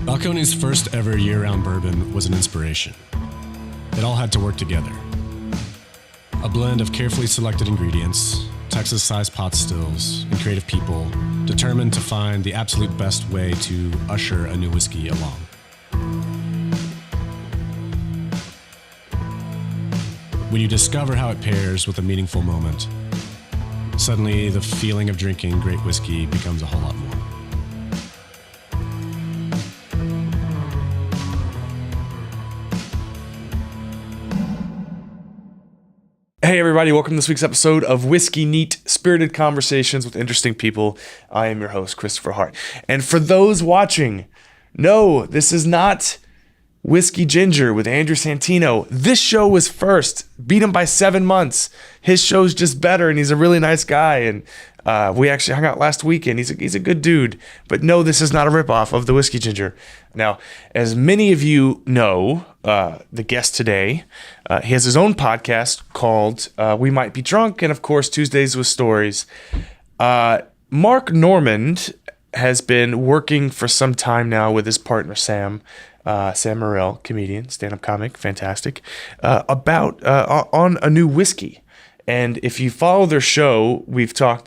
Balcones' first ever year-round bourbon was an inspiration. It all had to work together. A blend of carefully selected ingredients, Texas-sized pot stills, and creative people determined to find the absolute best way to usher a new whiskey along. When you discover how it pairs with a meaningful moment, suddenly the feeling of drinking great whiskey becomes a whole lot more. Hey everybody, welcome to this week's episode of Whiskey Neat, Spirited Conversations with Interesting People. I am your host, Christopher Hart. And for those watching, no, this is not Whiskey Ginger with Andrew Santino. This show was first, beat him by 7 months. His show's just better, and he's a really nice guy, and we actually hung out last weekend. He's a good dude. But no, this is not a ripoff of the Whiskey Ginger. Now, as many of you know, the guest today, he has his own podcast called We Might Be Drunk, and of course, Tuesdays with Stories. Mark Normand has been working for some time now with his partner, Sam Morrell, comedian, stand-up comic, fantastic, on a new whiskey. And if you follow their show,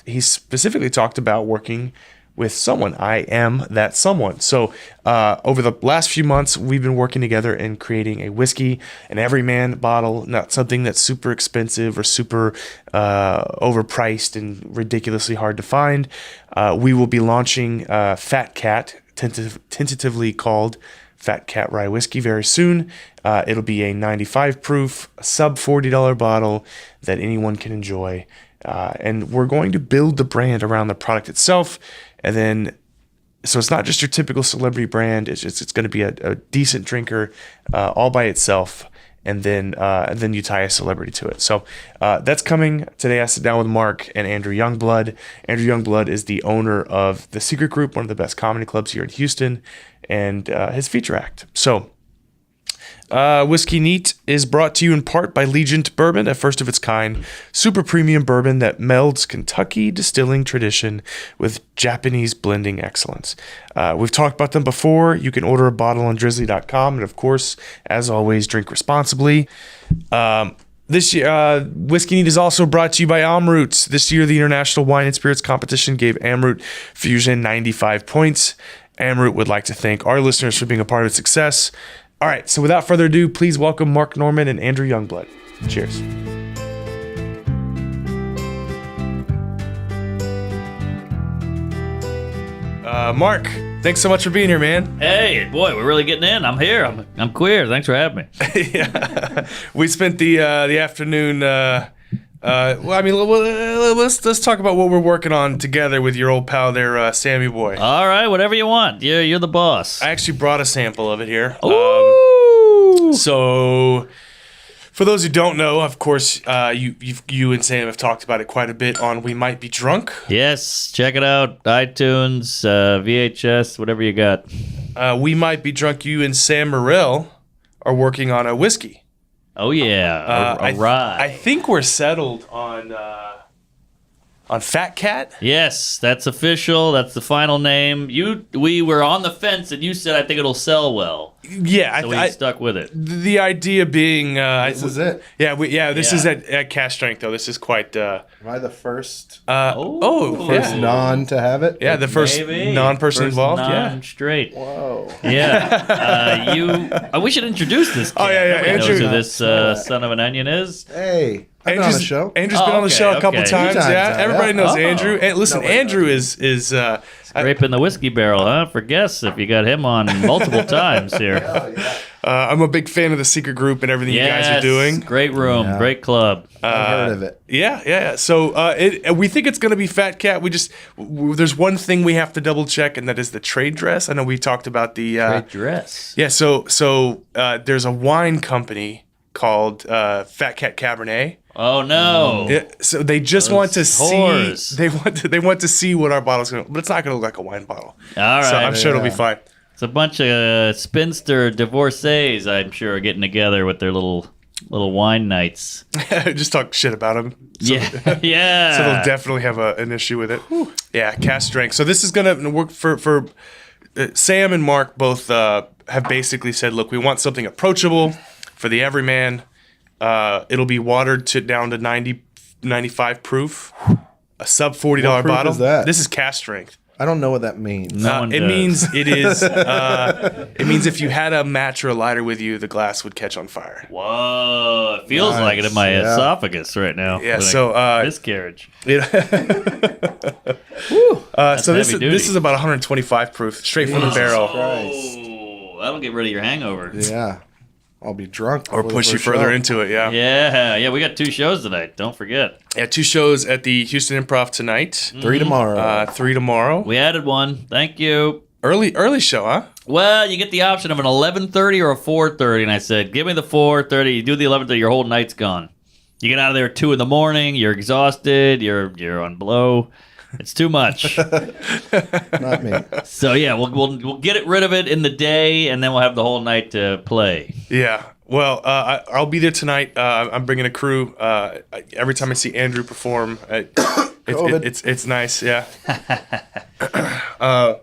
he specifically talked about working with someone. I am that someone. So over the last few months, we've been working together and creating a whiskey, an everyman bottle, not something that's super expensive or super overpriced and ridiculously hard to find. We will be launching Fat Cat, tentatively called Fat Cat Rye Whiskey very soon. It'll be a 95 proof, sub $40 bottle that anyone can enjoy. And we're going to build the brand around the product itself. And then, so it's not just your typical celebrity brand. It's going to be a decent drinker all by itself. And then you tie a celebrity to it. So that's coming today. I sit down with Mark and Andrew Youngblood. Andrew Youngblood is the owner of The Secret Group, one of the best comedy clubs here in Houston, and his feature act. So Whiskey Neat is brought to you in part by Legent Bourbon, a first of its kind, super premium bourbon that melds Kentucky distilling tradition with Japanese blending excellence. We've talked about them before. You can order a bottle on drizzly.com. And of course, as always, drink responsibly. This year, Whiskey Neat is also brought to you by Amrut. This year, the International Wine and Spirits Competition gave Amrut Fusion 95 points. Amrut would like to thank our listeners for being a part of its success. All right, so without further ado, please welcome Mark Normand and Andrew Youngblood. Cheers. Mark, thanks so much for being here, man. Hey, boy, we're really getting in. I'm here. I'm queer. Thanks for having me. Yeah, we spent the afternoon. Let's talk about what we're working on together with your old pal there, Sammy boy. All right, whatever you want. You're the boss. I actually brought a sample of it here. Ooh. So, for those who don't know, of course, you and Sam have talked about it quite a bit on We Might Be Drunk. Yes, check it out. iTunes, VHS, whatever you got. We Might Be Drunk. You and Sam Morrell are working on a whiskey. Oh yeah, a rye. I think we're settled on Fat Cat. Yes, that's official. That's the final name. We were on the fence, and you said I think it'll sell well. Yeah, so we stuck with it. The idea being, this is it. Yeah, this is at cast strength though. This is quite. Am I the first? First non to have it. Yeah, the first non-person involved. Straight. Whoa. Yeah. We should introduce this kid. Oh yeah. Andrew knows who this son of an onion is. Hey. I've been on the show. Andrew's been on the show a couple times. Yeah, everybody knows Andrew. And listen, Andrew is scraping the whiskey barrel, huh? For guests, if you got him on multiple times here. Yeah. I'm a big fan of The Secret Group and everything you guys are doing. Great room, great club. I've heard of it. Yeah. So we think it's going to be Fat Cat. There's one thing we have to double check, and that is the trade dress. I know we talked about the trade dress. Yeah. So there's a wine company called Fat Cat Cabernet. Oh no! Yeah, so they just want to see. They want to see what our bottle's going to. But it's not going to look like a wine bottle. All right. So I'm sure it'll be fine. It's a bunch of spinster divorcees, I'm sure, are getting together with their little wine nights. Just talk shit about them. So, yeah. So they'll definitely have an issue with it. Whew. Yeah, cast strength. So this is gonna work for Sam and Mark both have basically said, look, we want something approachable for the everyman. It'll be watered down to 90, 95 proof. A sub $40 What proof bottle. is that? This is cast strength. I don't know what that means. No one It does. means it is. It means if you had a match or a lighter with you, the glass would catch on fire. Whoa, it feels like it in my Nice, yeah. esophagus right now. Yeah, Like so, miscarriage. So this heavy duty. this is about 125 proof, straight from the barrel, Oh, that'll get rid of your hangover. Yeah. I'll be drunk. or before the push you first further show. into it. Yeah. Yeah, we got 2 shows tonight. Don't forget. Yeah, 2 shows at the Houston Improv tonight. 3 tomorrow. 3 tomorrow. We added one. Thank you. Early show, huh? Well, you get the option of an 11:30 or a 4:30, and I said, give me the 4:30. You do the 11:30, your whole night's gone. You get out of there at 2 in the morning. You're exhausted. You're on blow. It's too much. Not me. So yeah, we'll get rid of it in the day, and then we'll have the whole night to play. Yeah. Well, I'll be there tonight. I'm bringing a crew. Every time I see Andrew perform, it's nice. Yeah.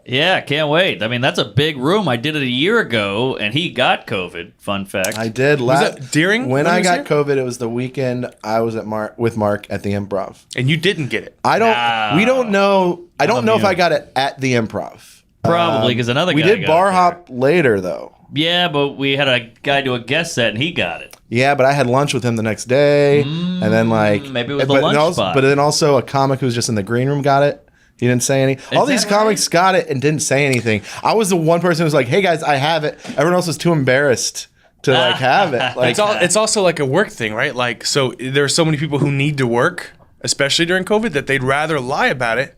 Yeah, can't wait. I mean, that's a big room. I did it a year ago, and he got COVID. Fun fact. I did. that during when when I he was got here? COVID, it was the weekend I was at with Mark at the Improv. And you didn't get it. I don't. Nah. We don't know. I don't know if immune. I got it at the Improv. Probably because another We guy did got bar it hop later though. there. Yeah, but we had a guy do a guest set, and he got it. Yeah, but I had lunch with him the next day, and then like maybe it was the but lunch also, spot. But then also a comic who was just in the green room got it. He didn't say any. All that these right? comics got it and didn't say anything. I was the one person who was like, "Hey guys, I have it." Everyone else was too embarrassed to like have it. Like, It's also like a work thing, right? Like, so there are so many people who need to work, especially during COVID, that they'd rather lie about it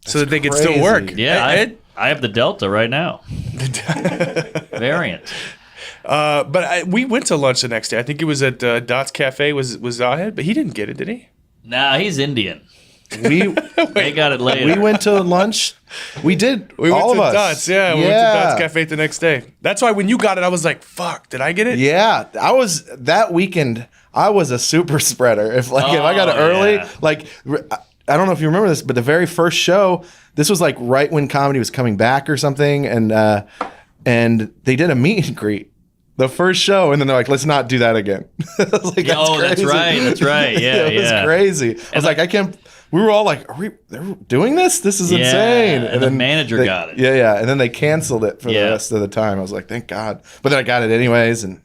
so that they could still crazy. work. Yeah, I have the Delta right now. Variant. We went to lunch the next day. I think it was at Dot's Cafe. Was Zahed, but he didn't get it, did he? Nah, he's Indian. we They got it later. we went to lunch. We did. We all went of to us. Dot's. Yeah, we went to Dot's Cafe the next day. That's why when you got it, I was like, "Fuck, did I get it?" Yeah, I was that weekend. I was a super spreader. If I got it Oh, early, yeah. like I don't know if you remember this, but the very first show, this was like right when comedy was coming back or something, and they did a meet and greet. The first show, and then they're like, "Let's not do that again." I was like, Oh, that's crazy. right. That's right. Yeah, it was yeah. crazy. I was like, I can't. We were all like, they're doing this? This is insane. and the manager they- got it. Yeah. And then they canceled it for Yeah. the rest of the time. I was like, thank God. But then I got it anyways, and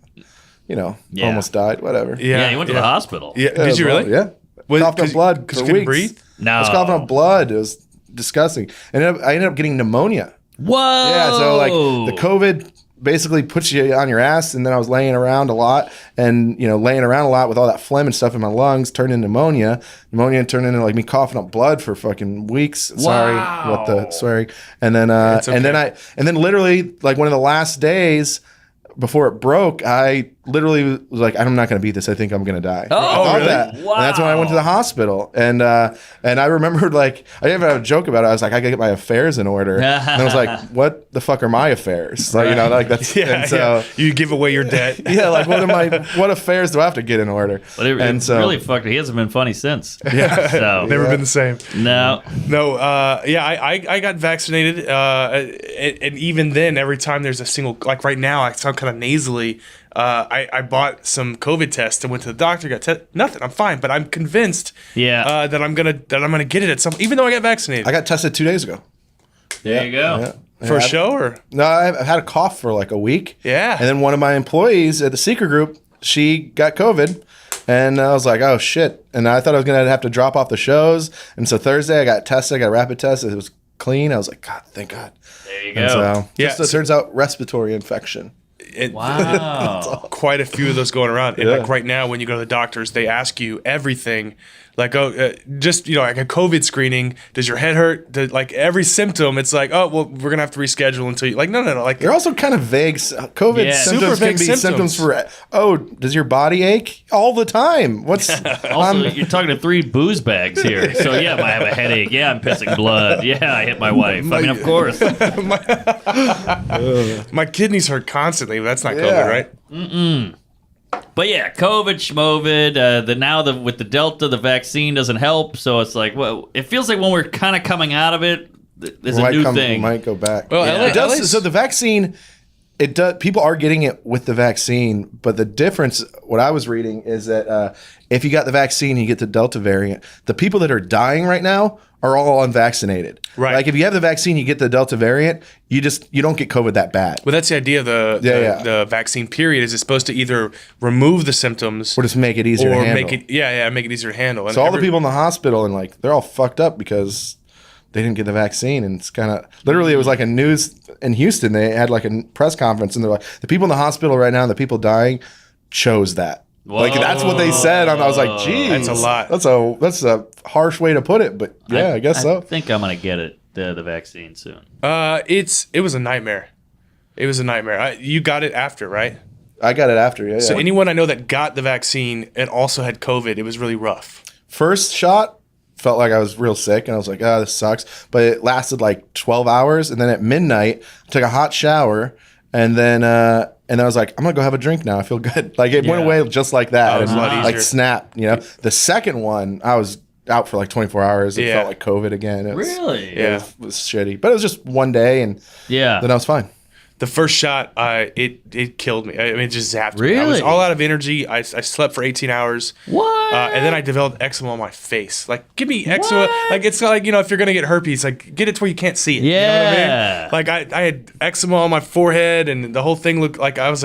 Yeah. almost died. Whatever. Yeah, he went to the hospital. Yeah, did you really? Yeah. Was- Coughed up 'cause- blood 'cause for you couldn't weeks. breathe? No. I was coughing up blood. It was disgusting. And I ended up getting pneumonia. Whoa. Yeah, so like the COVID basically puts you on your ass, and then I was laying around a lot, and laying around a lot with all that phlegm and stuff in my lungs turned into pneumonia. Pneumonia turned into like me coughing up blood for fucking weeks. Sorry, what the swearing. And then It's and then okay. and then literally like one of the last days before it broke, I literally was like, I'm not going to beat this. I think I'm going to die. Oh, I thought really? that. And that's when I went to the hospital. And I remembered, like, I even had a joke about it. I was like, I got to get my affairs in order. And I was like, what the fuck are my affairs? Like, like that's, Yeah, and so, you give away your debt. yeah, like what affairs do I have to get in order? But it really fucked. He hasn't been funny since. Yeah. So Never been the same. no. No, I got vaccinated, and even then, every time there's a single, like right now, I sound kind of nasally. I bought some COVID tests and went to the doctor, got nothing. I'm fine, but I'm convinced, that I'm gonna get it at some, even though I got vaccinated. I got tested 2 days ago. There you go. Yeah. for a show or No, I've had a cough for like a week. Yeah. And then one of my employees at the secret group, she got COVID. And I was like, oh, shit. And I thought I was going to have to drop off the shows. And so Thursday I got tested. I got a rapid test. It was clean. I was like, God, thank God. There you And go. so, Yeah, it turns out respiratory infection. Wow. quite a few of those going around. And Yeah. like right now, when you go to the doctors, they ask you everything. Like, just, like a COVID screening. Does your head hurt? Like every symptom, it's like, oh, well, we're going to have to reschedule until you, like, no. Like, They're also kind of vague. COVID Yeah. symptoms Super can vague be symptoms symptoms. for, does your body ache? All the time. What's, Also, you're talking to 3 booze bags here. So, yeah, I have a headache. Yeah, I'm pissing blood. Yeah, I hit my wife. I mean, of course. my kidneys hurt constantly. But that's not Yeah. COVID, right? But yeah, COVID, schmovid. With the Delta, the vaccine doesn't help. So it's like, well, it feels like when we're kind of coming out of it, there's a new thing. Might go back. Well, Yeah. It does. So the vaccine, it does. People are getting it with the vaccine, but the difference, what I was reading, is that if you got the vaccine, you get the Delta variant. The people that are dying right now are all unvaccinated. Right. Like if you have the vaccine, you get the Delta variant. You don't get COVID that bad. Well, that's the idea of the vaccine period. Is it's supposed to either remove the symptoms Or just make it easier to handle. make it make it easier to handle. And So all the people in the hospital and like they're all fucked up because they didn't get the vaccine, and it's kind of literally it was like a news in Houston. They had like a press conference, and they're like, the people in the hospital right now, the people dying, chose that. Like that's what they said. I was like, geez, That's a lot. That's a harsh way to put it, but yeah, I guess so. I think I'm gonna get it the vaccine soon. It was a nightmare. It was a nightmare. You got it after, right? I got it after. Yeah. So anyone I know that got the vaccine and also had COVID, it was really rough. First shot felt like I was real sick, and I was like, this sucks. But it lasted like 12 hours, and then at midnight, I took a hot shower, and then I was like, I'm gonna go have a drink now. I feel good. Like it went away just like that. Oh, it was a lot like easier. snap. The second one, I was out for like 24 hours. It Yeah. felt like COVID again. It was, Really? Yeah. It was shitty, but it was just one day, and Yeah. then I was fine. The first shot, it killed me. I mean, it just zapped me. I was Really? all out of energy. I slept for 18 hours. What? And then I developed eczema on my face. Like, give me eczema. What? Like, it's like, if you're going to get herpes, like, get it to where you can't see it. You know what I Yeah. mean? Like, I had eczema on my forehead, and the whole thing looked like I felt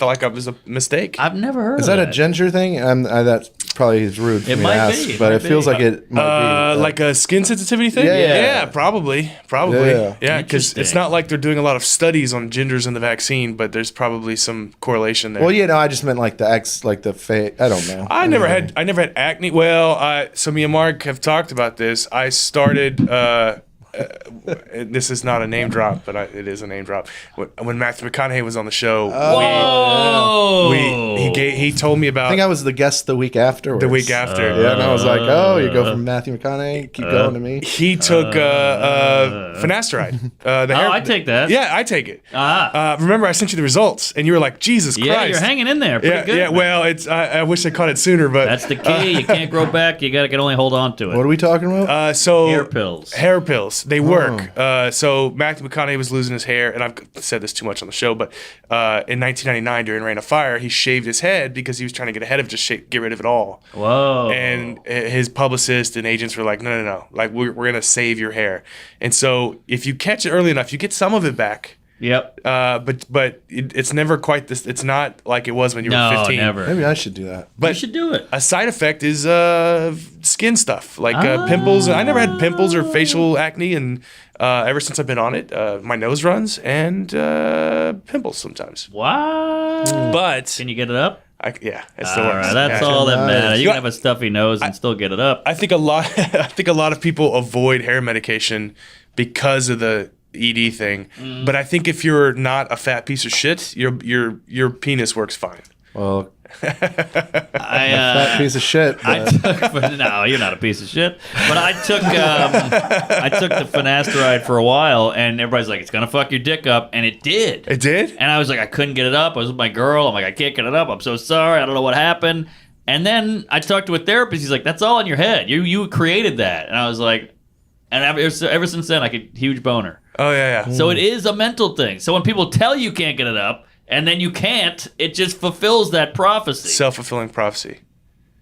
like I was a mistake. I've never heard Is of that a ginger thing? That probably is rude for It me might to ask, be, it but might it feels be. like it might be. Like a skin sensitivity thing? Yeah. Probably. Yeah. Yeah, because it's Interesting. not like they're doing a lot of studies on gingers in the vaccine, but there's probably some correlation there. Well, yeah, no, I just meant like the face. I don't know. I never had acne. Well, so me and Mark have talked about this. I started. This is not a name drop, but it is a name drop. When Matthew McConaughey was on the show, Whoa! he told me about I think I was the guest the week after. the week after. Yeah, and I was like, you go from Matthew McConaughey, keep going to me. He took finasteride. I take that. Yeah, I take it. Ah. Remember, I sent you the results, and you were like, "Jesus Yeah, Christ!" you're hanging in there. Pretty Yeah, good. yeah. man. Well, it's. I wish I caught it sooner, but That's the key. You can't grow back. You can only hold on to it. What are we talking about? so Hair pills. Hair pills. They work. So Matthew McConaughey was losing his hair, and I've said this too much on the show, but in 1999 during Rain of Fire, he shaved his head because he was trying to get ahead of get rid of it all. Whoa. And his publicist and agents were like, no. Like, we're going to save your hair. And so if you catch it early enough, you get some of it back. Yep. But it's never quite this. It's not like it was when you were 15. Never. Maybe I should do that. But You should do it. a side effect is skin stuff, like pimples. I never had pimples or facial acne, and ever since I've been on it, my nose runs and pimples sometimes. What? But Can you get it up? it still All works. right, that's Yeah. all that matters. You You can have a stuffy nose and still get it up. I think a lot. I think a lot of people avoid hair medication because of the ED thing. But I think if you're not a fat piece of shit, your penis works fine. Well, I that piece of shit. I took, no, you're not a piece of shit. But I took the finasteride for a while, and everybody's like, "It's gonna fuck your dick up," and it did. It did. And I was like, I couldn't get it up. I was with my girl. I'm like, I can't get it up. I'm so sorry. I don't know what happened. And then I talked to a therapist. He's like, that's all in your head. You created that. And I was like, and ever since then, I get huge boner. Oh yeah. So it is a mental thing. So when people tell you can't get it up, and then you can't, it just fulfills that prophecy. Self-fulfilling prophecy.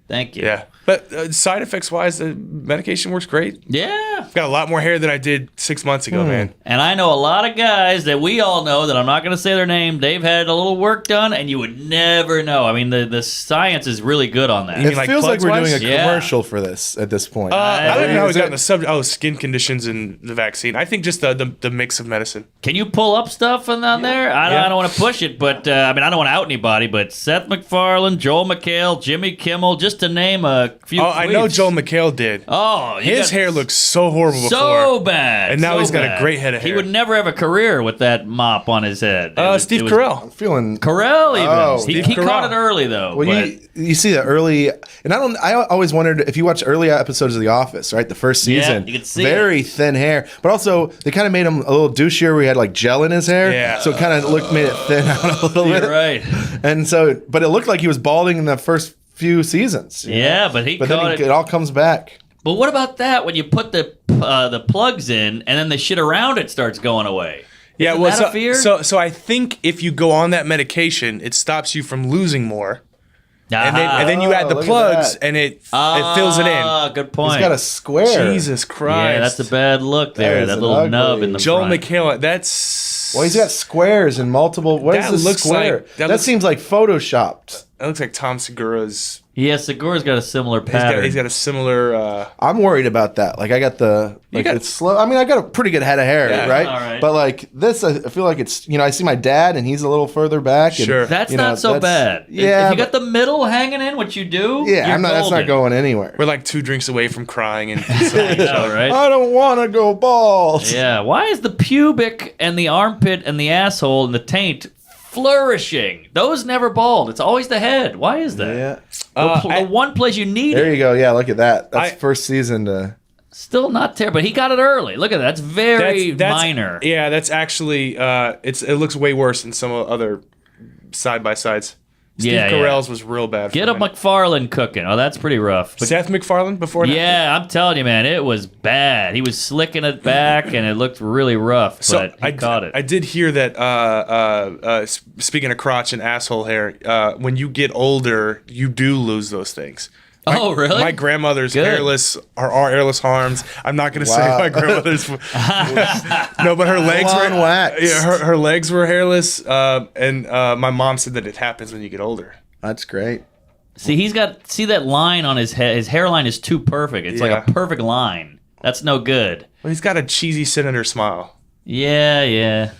Thank you. Yeah. But side effects wise, the medication works great. Yeah. I've got a lot more hair than I did 6 months ago, man. And I know a lot of guys that we all know that I'm not going to say their name. They've had a little work done, and you would never know. I mean, the science is really good on that. You It mean like feels like we're doing plugs-wise? a Yeah. commercial for this at this point. I don't know how we Is got it- on the subject. Oh, skin conditions and the vaccine. I think just the mix of medicine. Can you pull up stuff on there? I don't want to push it, but I don't want to out anybody. But Seth MacFarlane, Joel McHale, Jimmy Kimmel, just to name a few. Oh, I know tweets. Joel McHale did. Oh, you His got hair looks so horrible so before. bad, And now so he's got a bad. great head of He hair. would never have a career with that mop on his head. Steve Carell. I'm feeling. Carell even. Oh, he Steve caught Carell. it early though. Well, but you see the early, and I always wondered if you watch early episodes of The Office, right? The first Yeah, season, you could see very thin hair, but also they kind of made him a little douchier where he had like gel in his hair, Yeah. so it kind of made it thin out a little bit. you're right. And so, but it looked like he was balding in the first few seasons. you know? Yeah, but he But caught then it. it all comes back. But what about that when you put the plugs in and then the shit around it starts going away? Yeah, Isn't well, that a fear? so I think if you go on that medication, it stops you from losing more. And then you add the look at plugs, that. and it fills it in. Ah, good point. He's got a square. Jesus Christ. Yeah, that's a bad look there. That is That an little ugly- nub in the Joel front. McHale, that's... Well, he's got squares and multiple. What is That this looks square? like- that looks- seems like photoshopped. That looks like Tom Segura's... Yeah, Segura's got a similar pattern. He's got a similar... I'm worried about that. Like I got the like got- it's slow. I mean, I got a pretty good head of hair, Yeah, right? all right. But like this, I feel like it's I see my dad and he's a little further back. And, Sure. That's you know, not so bad. Yeah, If you got the middle hanging in, what you do, yeah, you're I'm not. That's not golden. going anywhere. We're like 2 drinks away from crying and... I know, right? I don't want to go bald. Yeah. Why is the pubic and the armpit and the asshole and the taint flourishing? Those never bald. It's always the head. Why is that? Yeah. The one place you need There it. you go. Yeah, look at that. That's I- first season to. Still not terrible. But he got it early. Look at that. That's very minor. Yeah, that's actually... it looks way worse than some other side-by-sides. Steve Yeah, yeah. Carell's was real bad. Get for a McFarlane cooking. Oh, that's pretty rough. But Seth MacFarlane before and after? yeah, I'm telling you, man, it was bad. He was slicking it back, and it looked really rough. But he caught it. I did hear that. Speaking of crotch and asshole hair, when you get older, you do lose those things. Oh, really? My grandmother's Good. hairless are hairless arms. I'm not going to say Wow. my grandmother's. No, but her legs Full were on waxed. Yeah, her legs were hairless, and my mom said that it happens when you get older. That's great. See that line on his head. His hairline is too perfect. It's like Yeah. a perfect line. That's no good. Well, he's got a cheesy senator smile. Yeah.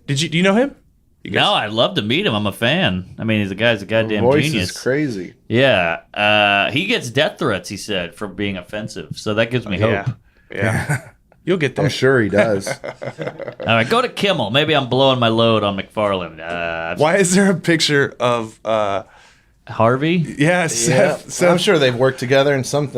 Do you know him? No, I'd love to meet him. I'm a fan. I mean, the guy's a goddamn Voice genius. is crazy. Yeah. He gets death threats, he said, for being offensive. So that gives me hope. Yeah. You'll get there. I'm sure he does. All right, go to Kimmel. Maybe I'm blowing my load on McFarlane. Why is there a picture of Harvey? yeah, Yeah, Seth I'm sure they've worked together in some.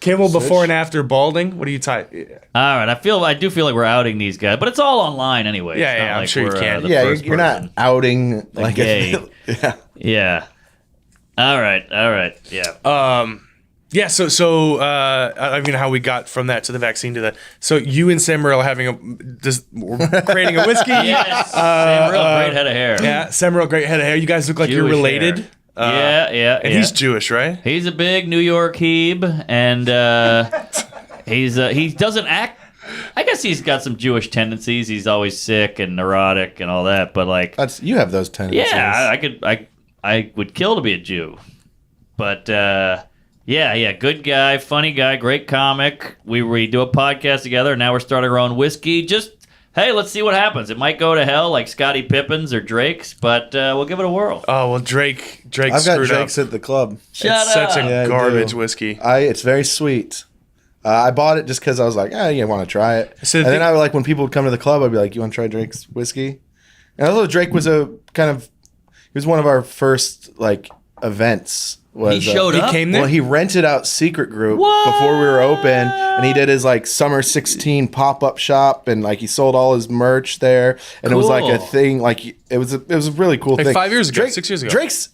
Kimmel before Switch. and after balding? What do you type? All right, I do feel like we're outing these guys, but it's all online anyway. Yeah, It's not yeah, I'm like sure you we're, can. the Yeah, first you're not person. outing like gay. yeah. Yeah. All right. Yeah. Yeah, so I mean, how we got from that to the vaccine to that. So you and Sam Morril creating a whiskey. Yes. Sam Rill, great head of hair. Yeah, Sam Morril, great head of hair. You guys look like you're Jewish related. hair. Yeah. And he's Jewish, right? He's a big New York Hebe, and he doesn't act. I guess he's got some Jewish tendencies. He's always sick and neurotic and all that. But like, You have those tendencies. yeah, I would kill to be a Jew. But yeah, good guy, funny guy, great comic. We do a podcast together. Now we're starting our own whiskey. Just hey, let's see what happens. It might go to hell like Scottie Pippen's or Drake's, but we'll give it a whirl. Oh well, Drake I've got screwed Drake's up. at the club. Shut It's such up. a Yeah, I garbage do. whiskey. It's very sweet. I bought it just because I was like, you want to try it. So And the then thing- I would like when people would come to the club, I'd be like, you want to try Drake's whiskey? And although Drake was he was one of our first like events. He showed up. He came there. Well, he rented out Secret Group What? before we were open, and he did his like summer 16 pop up shop, and like he sold all his merch there, and it was like a Cool. thing. Like it was a really cool Like thing. 5 years ago, 6 years ago. Drake's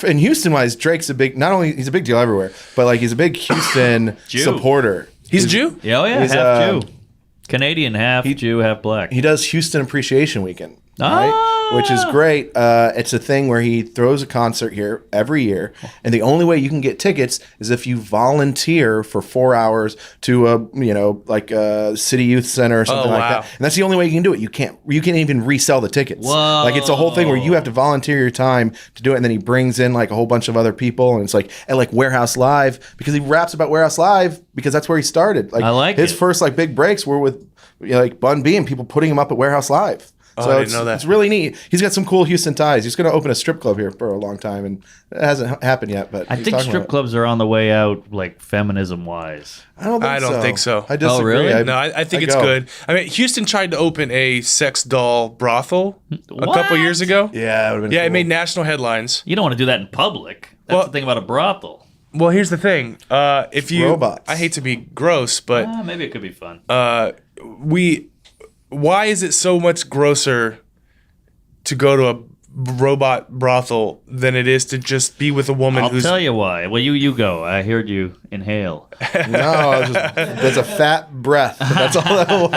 in Houston wise. Drake's a big. Not only he's a big deal everywhere, but like he's a big Houston Jew. supporter. He's Jew. Yeah, oh yeah, He's, half Jew. Canadian, half Jew, half black. He does Houston Appreciation Weekend, Ah. right? Which is great. It's a thing where he throws a concert here every year, and the only way you can get tickets is if you volunteer for 4 hours to a city youth center or something Oh, like wow. that. And that's the only way you can do it. You can't even resell the tickets. Whoa. Like it's a whole thing where you have to volunteer your time to do it, and then he brings in like a whole bunch of other people, and it's like at like Warehouse Live because he raps about Warehouse Live because that's where he started. Like I like his it. first like big breaks were with like Bun B and people putting him up at Warehouse Live. Oh, So I didn't it's, know that. it's really neat. He's got some cool Houston ties. He's going to open a strip club here for a long time, and it hasn't happened yet. But I he's think talking strip about it. clubs are on the way out, like feminism wise. I don't think so. I disagree. really? No, I think I it's go. good. I mean, Houston tried to open a sex doll brothel a couple years ago. Yeah, it would have been. Yeah, it cool. made national headlines. You don't want to do that in public. That's Well- the thing about a brothel. Well, here's the thing. If you, Robots. I hate to be gross, but Maybe it could be fun. why is it so much grosser to go to a robot brothel than it is to just be with a woman I'll who's. tell you why. Well, you go. I heard you inhale. No, there's a fat breath. That's all that was.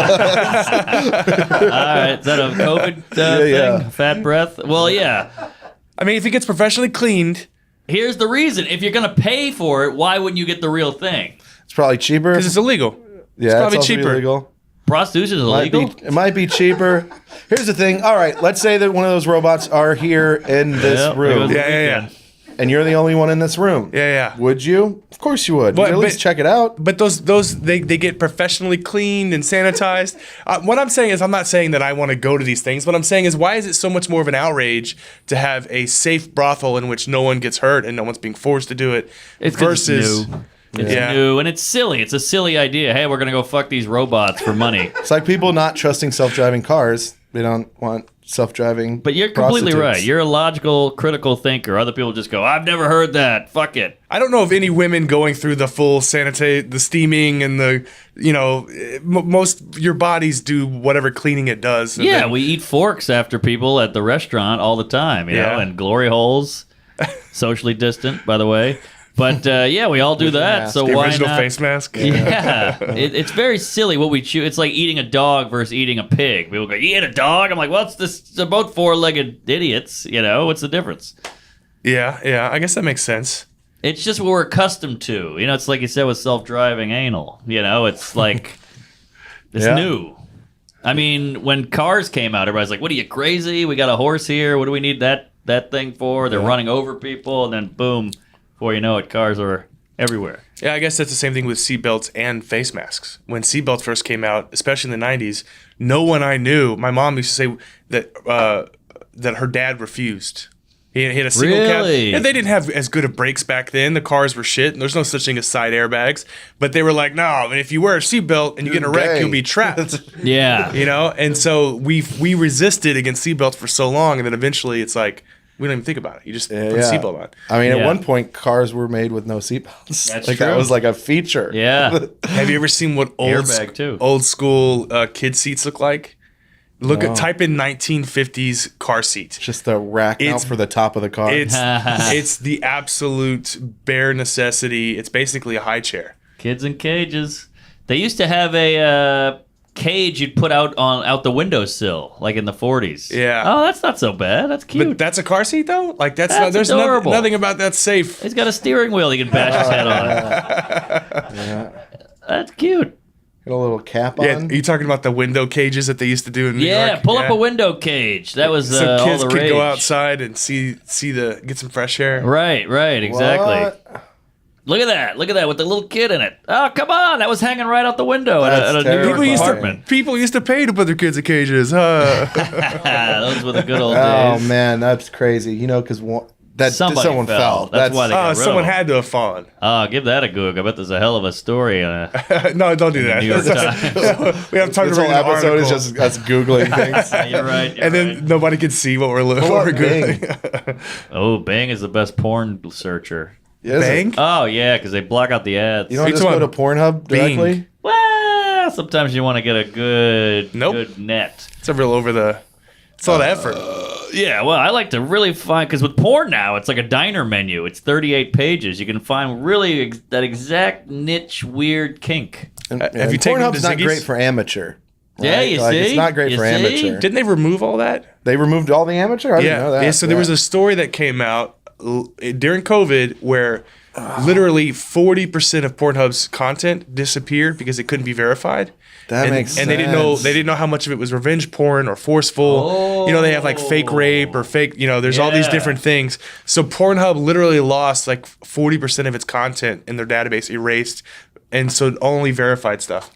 All right, is that a COVID thing? yeah. Fat breath? Well, yeah. I mean, if it gets professionally cleaned, Here's the reason. If you're going to pay for it, why wouldn't you get the real thing? It's probably cheaper. because it's illegal. Yeah, it's probably also cheaper. illegal. Prostitution is illegal? It might be cheaper. Here's the thing. All right, let's say that one of those robots are here in this Yep, room, there Yeah, goes yeah, and you're the only one in this room. yeah. Would you? Of course you would. But- You'd at least but- check it out. But those they get professionally cleaned and sanitized. What I'm saying is, I'm not saying that I want to go to these things. What I'm saying is, why is it so much more of an outrage to have a safe brothel in which no one gets hurt and no one's being forced to do it It's 'cause versus it's new. It's Yeah. new, and it's silly. It's a silly idea. Hey, we're going to go fuck these robots for money. It's like people not trusting self-driving cars. They don't want self-driving. But you're completely prostitutes. right. You're a logical, critical thinker. Other people just go, I've never heard that. Fuck it. I don't know of any women going through the full the steaming and the, most your bodies do whatever cleaning it does. And Yeah, then- we eat forks after people at the restaurant all the time, you know, Yeah. and glory holes, socially distant, by the way. But yeah, we all do that. mask. So the why original not? face mask. Yeah, it's very silly what we choose. It's like eating a dog versus eating a pig. People go, "You eat a dog?" I'm like, "What's this? They're both four-legged idiots. You know, what's the difference?" Yeah. I guess that makes sense. It's just what we're accustomed to. You know, it's like you said with self-driving anal. You know, it's like it's Yeah. new. I mean, when cars came out, everybody's like, "What are you, crazy? We got a horse here. What do we need that thing for?" They're running over people, and then boom, before you know it, cars are everywhere. Yeah, I guess that's the same thing with seatbelts and face masks. When seatbelts first came out, especially in the 90s, no one I knew, my mom used to say that her dad refused. He had a single Really? cab. And they didn't have as good of brakes back then. The cars were shit. And there's no such thing as side airbags. But they were like, no, I mean, if you wear a seatbelt and you get in a wreck, gay. you'll be trapped. Yeah. And so we resisted against seatbelts for so long. And then eventually it's like, we don't even think about it. You just put a seatbelt on. I mean, Yeah. at one point, cars were made with no seatbelts. That's like true. that was like a feature. Yeah. Have you ever seen what Airbag, too. old school kid seats look like? Type in 1950s car seat. Just the rack It's- out for the top of the car. It's the absolute bare necessity. It's basically a high chair. Kids in cages. They used to have a cage you'd put out the windowsill, like in the 40s. Yeah. Oh, that's not so bad. That's cute. But that's a car seat though. Like That's there's adorable. nothing about that safe. He's got a steering wheel he can bash his head on. That's cute. Got a little cap Yeah, on. are you talking about the window cages that they used to do in New Yeah, York? pull up a window cage. That was so all kids the could rage. go outside and get some fresh air. Right, exactly. What? Look at that with the little kid in it. Oh, come on, that was hanging right out the window at That's a New terrible. York People apartment. people used to pay to put their kids in cages. Those were the good old Oh days. man, that's crazy. You know, because Somebody someone fell. That's why they got rid of Someone them. had to have fallen. Oh, give that a goog. I bet there's a hell of a story. No, don't do that. New York Times. We have time This to whole read an episode is article. just us googling things. You're right. and then nobody can see what we're looking Pull up for. Googling. Oh, Bing is the best porn searcher. Is it? Bang? Oh, yeah, because they block out the ads. You don't You just go talking to Pornhub Bing. directly. Well, sometimes you want to get a good net. It's a real it's a lot of effort. Yeah, well, I like to really find, because with porn now, it's like a diner menu. It's 38 pages. You can find really that exact niche, weird kink. And, Have you taken Pornhub's the not Ziggies? great for amateur. Yeah, you Like, see? it's not great You for see? amateur. Didn't they remove all that? They removed all the amateur. I didn't know that. Yeah. So there was a story that came out during COVID where literally 40% of Pornhub's content disappeared because it couldn't be verified. That makes And they sense. didn't know how much of it was revenge porn or forceful. They have like fake rape or fake, there's all these Yeah. different things. So Pornhub literally lost like 40% of its content in their database, erased, and so only verified stuff.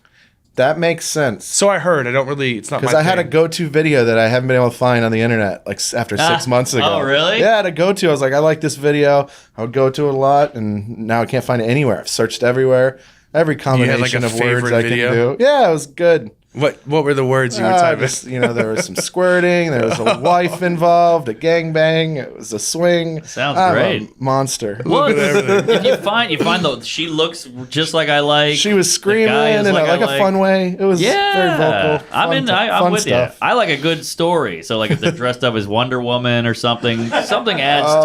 That makes sense. So I heard. It's not my Because I had a thing. go-to video that I haven't been able to find on the internet like after 6 months ago. Oh, really? Yeah, I had a go-to. I was like, I like this video. I would go to it a lot, and now I can't find it anywhere. I've searched everywhere. Every combination like, a of words favorite I video? can do. Yeah, it was good. What were the words you were typing? Just, there was some squirting. There was a wife involved, a gangbang. It was a swing. Sounds I'm great. a monster. Well, bit of everything. if you find though she looks just like I like. She was screaming guy is in like I a like. fun way. It was very vocal. I'm fun with stuff. you. I like a good story. So like if they're dressed up as Wonder Woman or something adds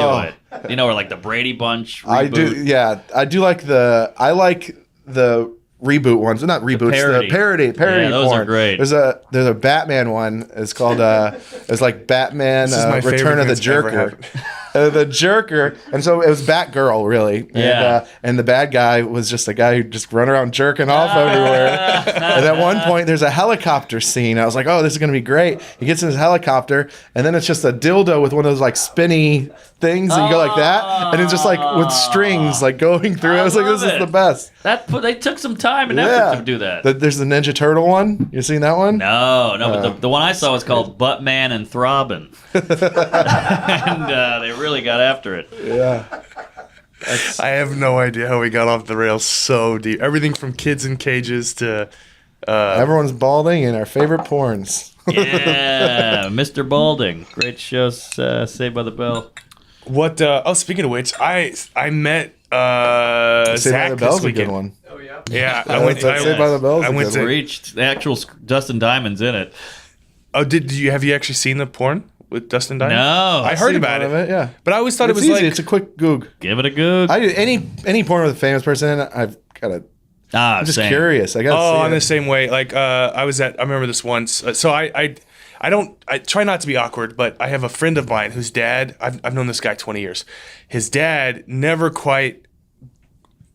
to it. Or like the Brady Bunch reboot. I do. Yeah, I do like the. I like the reboot ones. Not reboots. The parody. Yeah, those porn. are great. There's a Batman one. It's called it's like Batman This is my Return of the favorite thing that's ever Jerker. The Jerker, and so it was Batgirl, really. Yeah. And the bad guy was just a guy who just run around jerking off everywhere. And at one point, there's a helicopter scene. I was like, oh, this is going to be great. He gets in his helicopter, and then it's just a dildo with one of those like spinny things, and you go like that, and it's just like with strings like going through. I was like, this is the best. They took some time and effort to do that. There's the Ninja Turtle one. You seen that one? No, but the one I saw was called Buttman and Throbbing. And they really got after it. Yeah. I have no idea how we got off the rails so deep. Everything from kids in cages to Everyone's balding in our favorite porns. Yeah, Mr. Balding. Great show, Saved by the Bell. what. Speaking of which, I met Saved by Zach the this Bell's a weekend. good one. Yeah, I went. Saved by the Bell's a I went good to- one. Reached the actual Dustin Diamond's in it. Oh, have you actually seen the porn with Dustin Diamond? No, I heard Seen about one it. of yeah. But I always thought It's it was easy. like It's a quick goog. give it a good. I do any porn with a famous person in it, I've got to. I'm just same. curious. I got to Oh, see I'm it. the same way. Like I remember this once. So I try not to be awkward, but I have a friend of mine whose dad. I've known this guy 20 years. His dad never quite.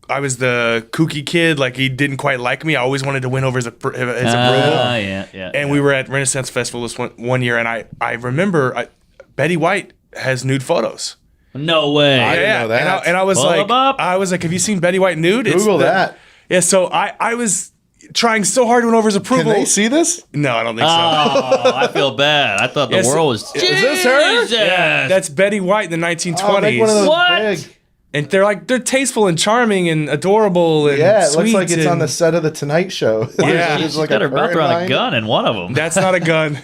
I was the kooky kid. Like he didn't quite like me. I always wanted to win over his approval. Yeah. And we were at Renaissance Festival this one year, and I remember Betty White has nude photos. No way. I didn't know that. And I was Pull like, them up. have you seen Betty White nude? Google that. Yeah, so I was trying so hard to win over his Can approval. they see this? No, I don't think so. Oh, I feel bad. I thought the Yes, world was. is this her? Jesus. That's Betty White in the 1920s. Oh, like one of those What? big. And they're tasteful and charming and adorable and Yeah, it looks sweet like it's on and- the set of the Tonight Show. Yeah. She's like got her mouth around a line. gun in one of them. That's not a gun.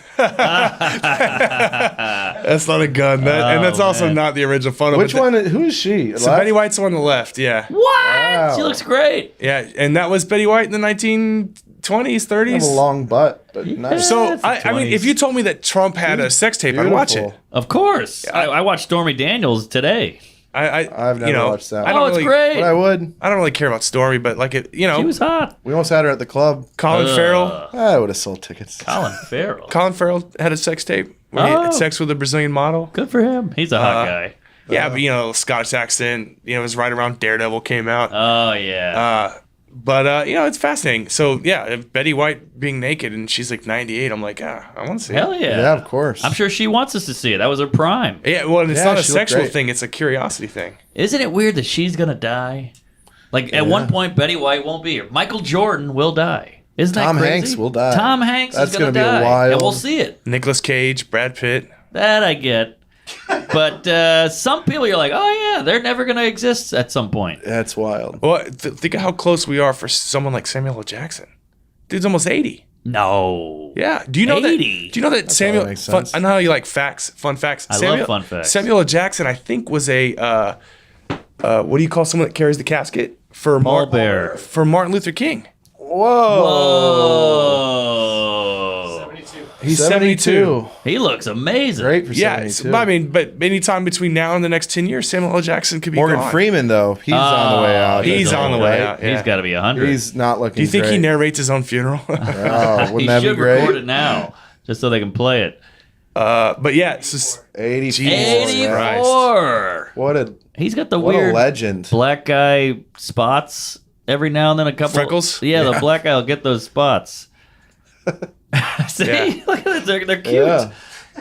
That's not a gun. And that's also man. not the original photo. Which but one? Who is she? So Betty White's on the left. Yeah, What? Wow. She looks great. yeah, and that was Betty White in the 1920s, I have 30s. a long butt, but nice. So It's the I mean, 20s. if you told me that Trump had a sex tape, I'd watch it. Beautiful. Of course. I watched Stormy Daniels today. I've never watched that. I don't It's really, great. But I would. I don't really care about Stormy, but like it, She was hot. We almost had her at the club. Colin Farrell. I would have sold tickets. Colin Farrell. Colin Farrell had a sex tape where he Oh. had sex with a Brazilian model. Good for him. He's a hot guy. Yeah, but Scottish accent. It was right around Daredevil came out. Oh, yeah. But it's fascinating. So yeah, if Betty White being naked and she's like 98, I'm like, I want to see Hell it. yeah. Yeah, of course. I'm sure she wants us to see it. That was her prime. Yeah, well, and it's Yeah, not a she looked sexual great. thing; it's a curiosity thing. Isn't it weird that she's going to die? Like, at one point, Betty White won't be here. Michael Jordan will die. Isn't that Tom crazy? Hanks will die. Tom Hanks That's is going to gonna be a die. wild- And we'll see it. Nicolas Cage, Brad Pitt. That I get. But some people, you're like, oh, yeah, they're never going to exist at some point. That's wild. Well, think of how close we are for someone like Samuel L. Jackson. Dude's almost 80. No. Yeah. Do you know 80? Do you know that Samuel? makes sense. I know how you like facts, fun facts. I love fun facts. Samuel L. Jackson, I think, was a what do you call someone that carries the casket for Pallbearer. for Martin Luther King? Whoa. He's 72. He looks amazing. Great for Yeah, 72. I mean, but anytime between now and the next 10 years, Samuel L. Jackson could be Morgan gone. Freeman, though, he's on the way out. He's on the way out. He's Yeah. got to be 100. He's not looking Do you think great. he narrates his own funeral? Oh, wouldn't He that be should great? record it now, just so they can play it. But yeah, it's just 84. Jesus yeah. 84. What a He's got the what a weird legend. black guy spots every now and then. A couple Freckles? Yeah, the black guy will get those spots. See, Yeah. look at it. They're cute. Yeah.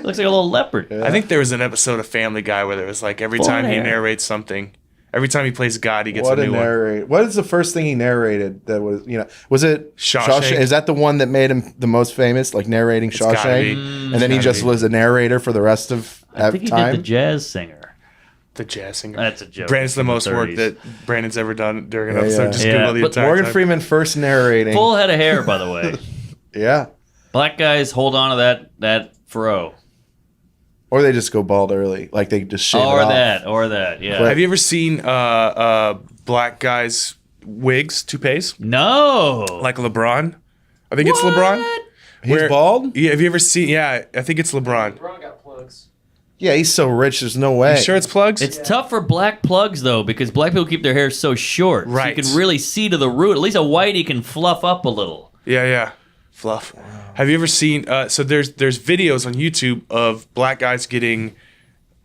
Looks like a little leopard. I think there was an episode of Family Guy where there was like every Full time he hair. narrates something, every time he plays God, he gets What a a new one. narrate. What is the first thing he narrated that was, was it Shawshank. Is that the one that made him the most famous, like narrating gotta Shawshank? be. And then he gotta just be. was a narrator for the rest of I think he time? did the jazz singer. The jazz singer. That's a joke. Brandon's the From the most work 30s. that Brandon's ever done during an Yeah, episode. yeah. Just Yeah, Google the but entire Morgan time. Freeman first narrating. Full head of hair, by the way. Yeah. Black guys hold on to that fro. Or they just go bald early, like they just shave it Or off. that, yeah. Have you ever seen black guys' wigs, toupees? No. Like LeBron? I think it's LeBron. He's bald? Yeah, have you ever seen? Yeah, I think it's LeBron. LeBron got plugs. Yeah, he's so rich. There's no way. You sure it's plugs? It's tough for black plugs, though, because black people keep their hair so short. Right. So you can really see to the root. At least a whitey can fluff up a little. Yeah. Fluff. Have you ever seen? So there's videos on YouTube of black guys getting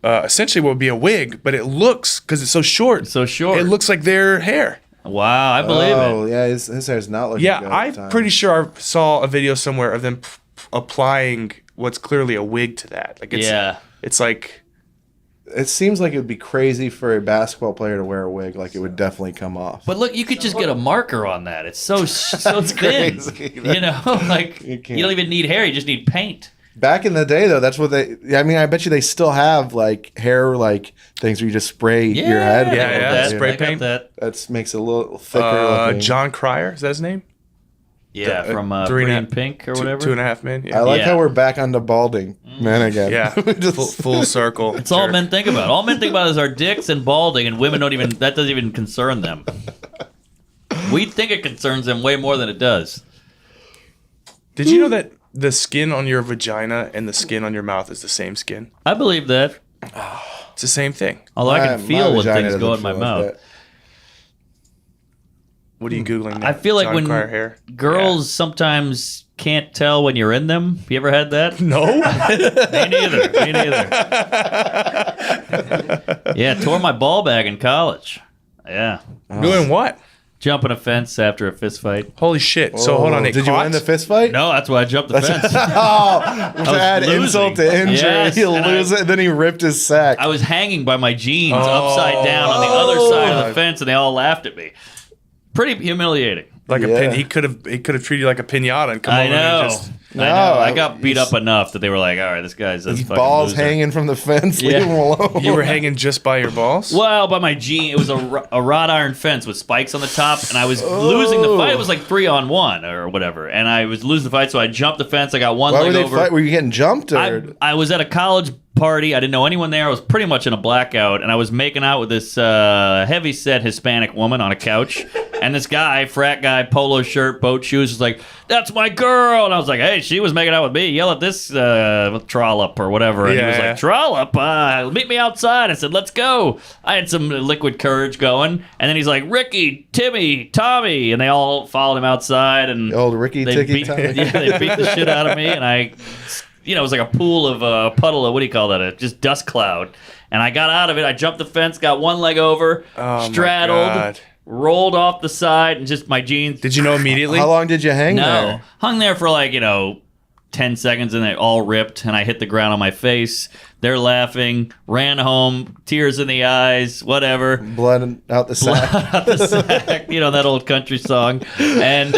essentially what would be a wig, but it looks because it's so short. It looks like their hair. Wow, I believe it. Oh, yeah, his hair's not looking Yeah, good. at the I'm time. pretty sure I saw a video somewhere of them applying what's clearly a wig to that. Like it's like It seems like it would be crazy for a basketball player to wear a wig. Like, it would definitely come off. But look, you could just get a marker on that. It's so thin. crazy. You know, like You you can't. don't even need hair. You just need paint. Back in the day, though, that's what they... I mean, I bet you they still have, like, hair, like, things where you just spray your head with Yeah, it. yeah, That, spray I got paint. That. That makes it a little thicker looking. John Cryer, is that his name? Yeah, from Three Pretty and in Pink or whatever. 2.5 Men. Yeah, I like Yeah. how we're back onto balding men again. yeah. Just- full circle. It's all men think about. All men think about is our dicks and balding, and women don't even. That doesn't even concern them. We think it concerns them way more than it does. Did you know that the skin on your vagina and the skin on your mouth is the same skin? I believe that. It's the same thing. Although I can My feel when vagina things go in doesn't my feel mouth. like that. What are you googling? Now? I feel like John when Cryer hair. girls sometimes can't tell when you're in them. You ever had that? No. Me neither. Yeah, tore my ball bag in college. Yeah. Doing what? Jumping a fence after a fist fight. Holy shit! So hold on. They Did you caught? win the fist fight? No, that's why I jumped the fence. Oh, to add losing. insult to injury, Yes, he'll and lose it, and then he ripped his sack. I was hanging by my jeans upside down on the other side of the fence, and they all laughed at me. Pretty humiliating. Like a Yeah. pin. He could have treated you like a pinata and come I over know. and just. I know. I got beat up enough that they were like, all right, this guy's a His fucking balls loser. hanging from the fence. Yeah. Leave him alone. You were hanging just by your balls. Well, by my jean, it was a wrought iron fence with spikes on the top, and I was losing the fight. It was like 3-on-1 or whatever, and I was losing the fight, so I jumped the fence. I got one Why leg were they over. fight? Were you getting jumped? Or? I was at a college party. I didn't know anyone there. I was pretty much in a blackout, and I was making out with this heavy-set Hispanic woman on a couch. And this guy, frat guy, polo shirt, boat shoes, was like, "That's my girl." And I was like, "Hey, she was making out with me. Yell at this trollop or whatever." And he was Yeah. like, "Trollop, meet me outside." I said, "Let's go." I had some liquid courage going, and then he's like, "Ricky, Timmy, Tommy," and they all followed him outside. And The old Ricky they Ticky beat, Tommy. yeah, they beat the shit out of me, and I, it was like a pool of a puddle of, what do you call that? Just dust cloud. And I got out of it. I jumped the fence, got one leg over, Oh, my straddled, God. rolled off the side, and just my jeans. Did you know immediately? How long did you hang No, there? hung there for like 10 seconds, and they all ripped, and I hit the ground on my face. They're laughing. Ran home, tears in the eyes, whatever. Blood out the sack. Out the sack, that old country song, and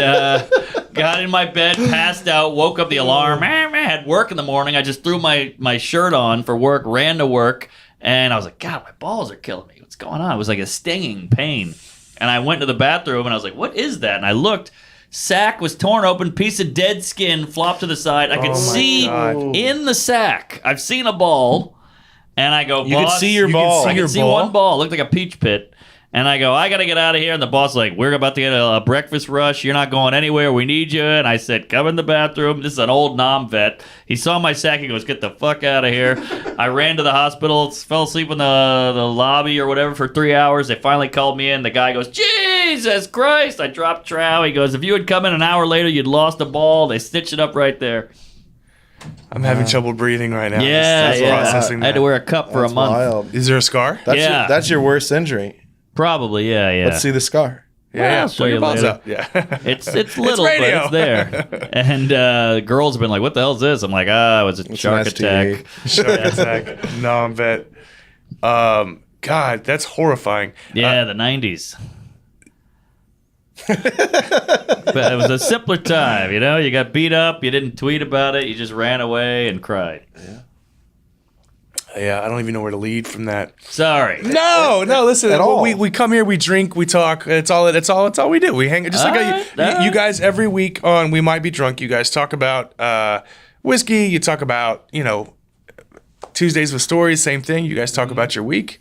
got in my bed, passed out, woke up the alarm. I had work in the morning. I just threw my shirt on for work, ran to work, and I was like, God, my balls are killing me. What's going on? It was like a stinging pain, and I went to the bathroom, and I was like, what is that? And I looked. Sack was torn open, piece of dead skin flopped to the side. I could my see God. in the sack. I've seen a ball, and I go, You could boss, see your you could ball. see I your could see ball? one ball. It looked like a peach pit. And I go, I got to get out of here. And the boss is like, we're about to get a breakfast rush. You're not going anywhere. We need you. And I said, come in the bathroom. This is an old Nam vet. He saw my sack. He goes, get the fuck out of here. I ran to the hospital, fell asleep in the lobby or whatever for 3 hours. They finally called me in. The guy goes, Jesus Christ. I dropped trow. He goes, if you had come in an hour later, you'd lost a ball. They stitched it up right there. I'm having trouble breathing right now. Yeah, Just yeah. processing I had to that. wear a cup for a That's month. wild. Is there a scar? That's your worst injury. Probably, yeah. Let's see the scar. Yeah, I'll show Put your you balls later. up. Yeah. It's little, but radio. it's there. And girls have been like, "What the hell is this?" I'm like, it was a shark an attack." Shark attack. No, I'm bet. God, that's horrifying. Yeah, the '90s. But it was a simpler time, You got beat up, you didn't tweet about it, you just ran away and cried. Yeah, I don't even know where to lead from that. Sorry. No, listen. At all. We come here, we drink, we talk. It's all we do. We hang just like you guys every week on We Might Be Drunk. You guys talk about whiskey. You talk about Tuesdays with Stories. Same thing. You guys talk about your week.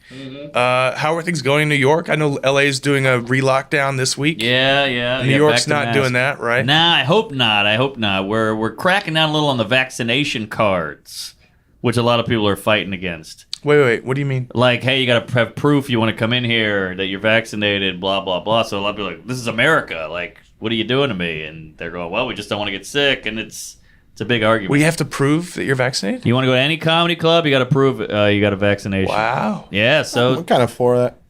How are things going in New York? I know LA is doing a re-lockdown this week. Yeah. New York's not doing that, right? Nah, I hope not. We're cracking down a little on the vaccination cards, which a lot of people are fighting against. Wait. What do you mean? Like, hey, you got to have proof you want to come in here that you're vaccinated, blah, blah, blah. So a lot of people are like, this is America. Like, what are you doing to me? And they're going, well, we just don't want to get sick. And it's a big argument. We have to prove that you're vaccinated? You want to go to any comedy club, you got to prove you got a vaccination. Wow. Yeah, so... I'm kind of for that.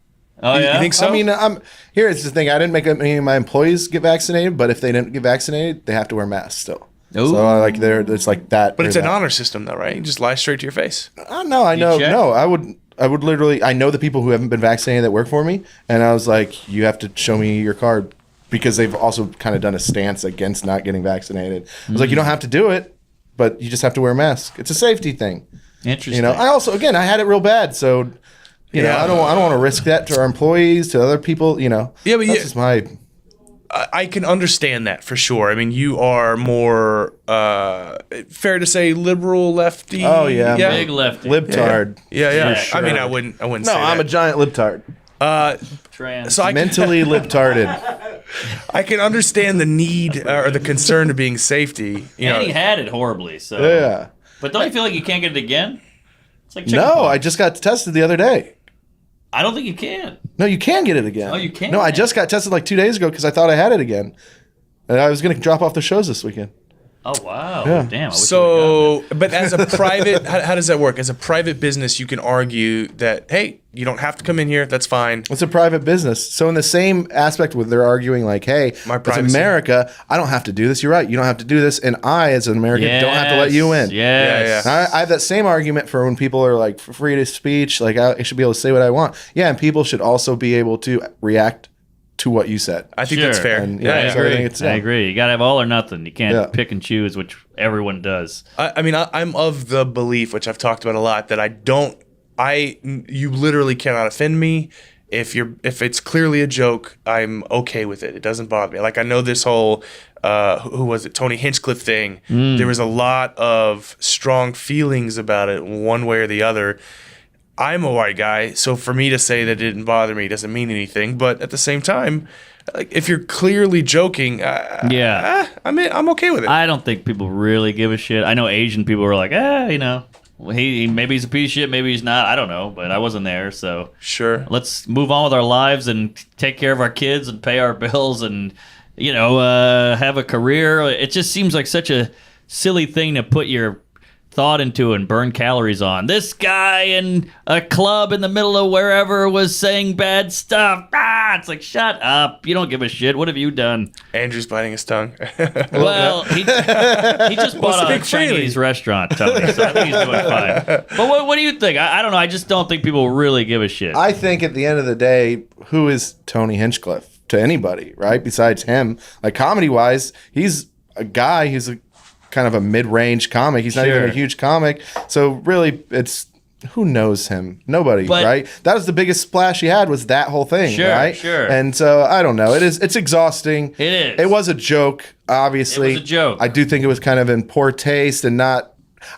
Oh, yeah? You think so? I mean, here's the thing. I didn't make any of my employees get vaccinated, but if they didn't get vaccinated, they have to wear masks still. Ooh. So it's like that. But it's an honor system, though, right? You just lie straight to your face. No, I know. check? No, I would literally. I know the people who haven't been vaccinated that work for me, and I was like, you have to show me your card because they've also kind of done a stance against not getting vaccinated. I was like, you don't have to do it, but you just have to wear a mask. It's a safety thing. Interesting. I also, again, I had it real bad, so you know, I don't want to risk that to our employees, to other people. Yeah, but that's just my. I can understand that for sure. I mean, you are more fair to say liberal, lefty. Oh yeah, Big lefty. libtard. Yeah. sure. I mean, I wouldn't No, say I'm a that. giant libtard. Trans. So I can, Mentally libtarded. I can understand the need or the concern of being safety. And he had it horribly, so... Yeah. But don't you feel like you can't get it again? It's like No, chickenpox. I just got tested the other day. I don't think you can. No, you can get it again. Oh, you can? No, I just got tested like 2 days ago because I thought I had it again. And I was going to drop off the shows this weekend. Oh, wow. Yeah. Damn. I wish So, but as a private, how does that work? As a private business, you can argue that, hey, you don't have to come in here. That's fine. It's a private business. So in the same aspect where they're arguing like, hey, My it's privacy. America. I don't have to do this. You're right. You don't have to do this. And I, as an American, don't have to let you in. Yes. Yeah. I have that same argument for when people are like free to speech, like I should be able to say what I want. Yeah, and people should also be able to react to what you said. I think Sure. that's fair. And, yeah, I so I agree. think it's- I agree. You got to have all or nothing. You can't Yeah. pick and choose, which everyone does. I mean, I'm of the belief, which I've talked about a lot, that you literally cannot offend me. If it's clearly a joke, I'm okay with it. It doesn't bother me. Like, I know this whole, who was it, Tony Hinchcliffe thing. There was a lot of strong feelings about it, one way or the other. I'm a white guy, so for me to say that it didn't bother me doesn't mean anything. But at the same time, like, if you're clearly joking, I'm okay with it. I don't think people really give a shit. I know Asian people are like, he maybe he's a piece of shit, maybe he's not. I don't know, but I wasn't there, so Sure. let's move on with our lives and take care of our kids and pay our bills and have a career. It just seems like such a silly thing to put your thought into and burn calories on. This guy in a club in the middle of wherever was saying bad stuff. It's like, shut up. You don't give a shit. What have you done? Andrew's biting his tongue. Well, he just bought a speak freely. Chinese restaurant, Tony, so I think he's doing fine. But what do you think? I don't know. I just don't think people really give a shit. I think at the end of the day, who is Tony Hinchcliffe to anybody, right? Besides him, like comedy wise, he's a guy. He's a kind of a mid-range comic. He's not even Sure. a huge comic. So really, it's who knows him? Nobody, But- right? That was the biggest splash he had, was that whole thing, Sure, right? sure. And so I don't know. It's exhausting. It is. It was a joke, obviously. It was a joke. I do think it was kind of in poor taste and not.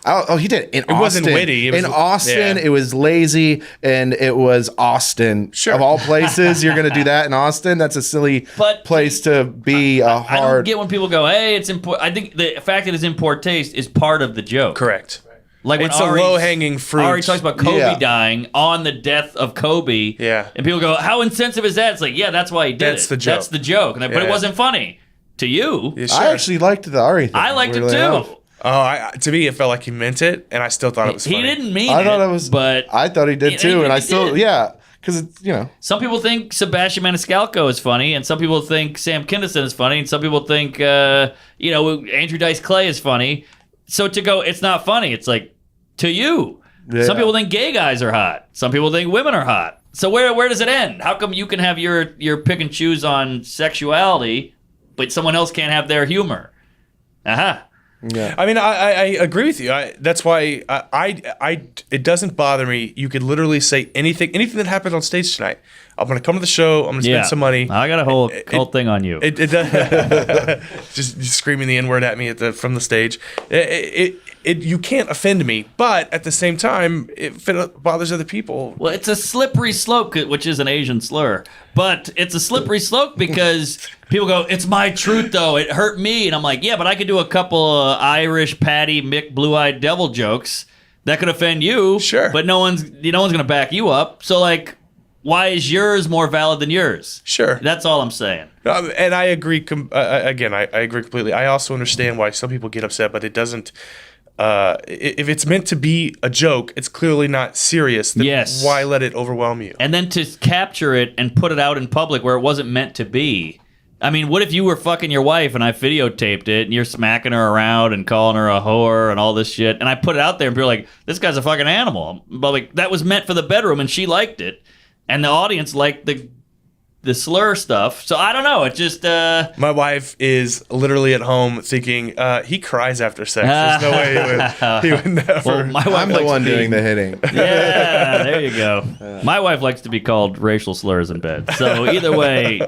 Oh, he did it in Austin. wasn't witty. It was- in Austin, yeah. it was lazy, and it was Austin. Sure. Of all places, you're going to do that in Austin? That's a silly But- place to be a I don't hard. get when people go, hey, it's important. I think the fact that it's in poor taste is part of the joke. Correct. Like when It's a Ari- low-hanging fruit. Ari talks about Kobe Yeah. dying on the death of Kobe. Yeah. And people go, how insensitive is that? It's like, yeah, that's why he did That's it. the joke. That's the joke. But it Yeah. wasn't funny. To you. Yeah, sure. I actually liked the Ari thing. I liked it weirdly too. enough. To me, it felt like he meant it, and I still thought it was funny. He didn't mean I it. thought it was. But I thought he did He- too, he and I did. still, yeah, because it's some people think Sebastian Maniscalco is funny, and some people think Sam Kinison is funny, and some people think Andrew Dice Clay is funny. So to go, it's not funny. It's like, to you. Yeah. Some people think gay guys are hot. Some people think women are hot. So where does it end? How come you can have your pick and choose on sexuality, but someone else can't have their humor? Aha. Yeah. I mean, I agree with you. That's why it doesn't bother me. You could literally say anything that happened on stage tonight. I'm going to come to the show. I'm going to spend some money. I got a whole thing on you. It just screaming the N-word at me from the stage. You can't offend me, but at the same time, if it bothers other people. Well, it's a slippery slope, which is an Asian slur, but it's a slippery slope because people go, "It's my truth, though. It hurt me," and I'm like, "Yeah, but I could do a couple of Irish Patty Mick Blue-Eyed Devil jokes that could offend you, sure, but no one's going to back you up. So like, why is yours more valid than yours? Sure, that's all I'm saying." And I agree. Again, I agree completely. I also understand why some people get upset, but it doesn't. If it's meant to be a joke, it's clearly not serious. Then yes. Why let it overwhelm you? And then to capture it and put it out in public where it wasn't meant to be. I mean, what if you were fucking your wife and I videotaped it and you're smacking her around and calling her a whore and all this shit, and I put it out there and people are like, "This guy's a fucking animal." But like, that was meant for the bedroom and she liked it, and the audience liked the slur stuff. So I don't know. It just my wife is literally at home thinking he cries after sex. There's no way he would never. Well, my wife I'm the one doing the hitting. Yeah, there you go. My wife likes to be called racial slurs in bed. So either way,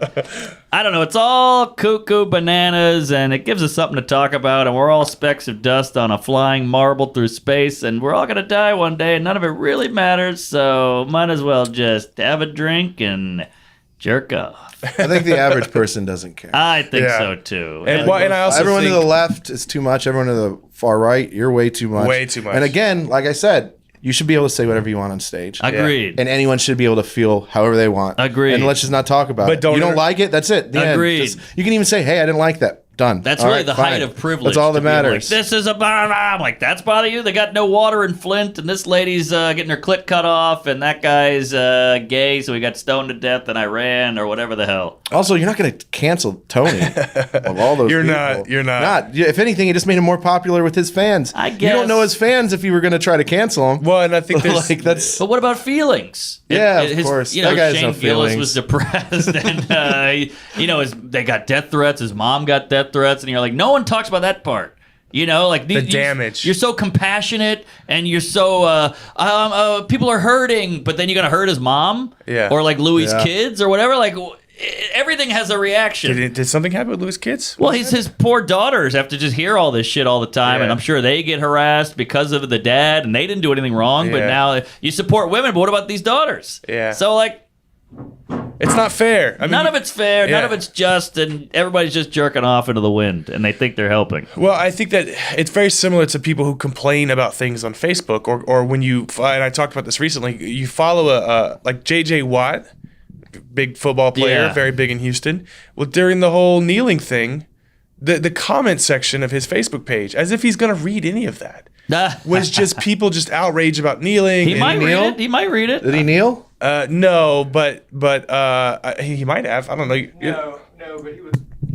I don't know. It's all cuckoo bananas, and it gives us something to talk about, and we're all specks of dust on a flying marble through space, and we're all going to die one day, and none of it really matters, so might as well just have a drink and jerk off. I think the average person doesn't care. I think so too. And I also everyone think to the left is too much. Everyone to the far right, you're way too much. Way too much. And again, like I said, you should be able to say whatever you want on stage. Agreed. And anyone should be able to feel however they want. Agreed. And let's just not talk about it. You don't like it? That's it. The end. Agreed. You can even say, "Hey, I didn't like that." Done. That's all really right, the fine. height of privilege. That's all that to be like, matters. this is I'm like, that's bother you? They got no water in Flint, and this lady's getting her clit cut off, and that guy's gay, so he got stoned to death in Iran or whatever the hell. Also, you're not going to cancel Tony of all those You're people. not. You're not. If anything, it just made him more popular with his fans. I guess. You don't know his fans if you were going to try to cancel him. Well, and I think there's, like that's. But what about feelings? Yeah, of course. You know, That guy has Shane no Gillis feelings. was depressed, and they got death threats. His mom got death threats, and you're like, no one talks about that part. You know, like the damage. You're so compassionate, and you're so people are hurting, but then you're gonna hurt his mom, or like Louis' kids, or whatever. Like everything has a reaction. Did something happen with Louis' kids? Well, his poor daughters have to just hear all this shit all the time, and I'm sure they get harassed because of the dad, and they didn't do anything wrong. But now you support women, but what about these daughters? Yeah. So like. It's not fair. I mean, none of it's fair. None of it's just, and everybody's just jerking off into the wind, and they think they're helping. Well, I think that it's very similar to people who complain about things on Facebook, or when you, and I talked about this recently, you follow like J.J. Watt, big football player, very big in Houston. Well, during the whole kneeling thing, the comment section of his Facebook page, as if he's going to read any of that, was just people just outraged about kneeling. He might read it. He might read it. Did he kneel? No, but he might have. I don't know. No, but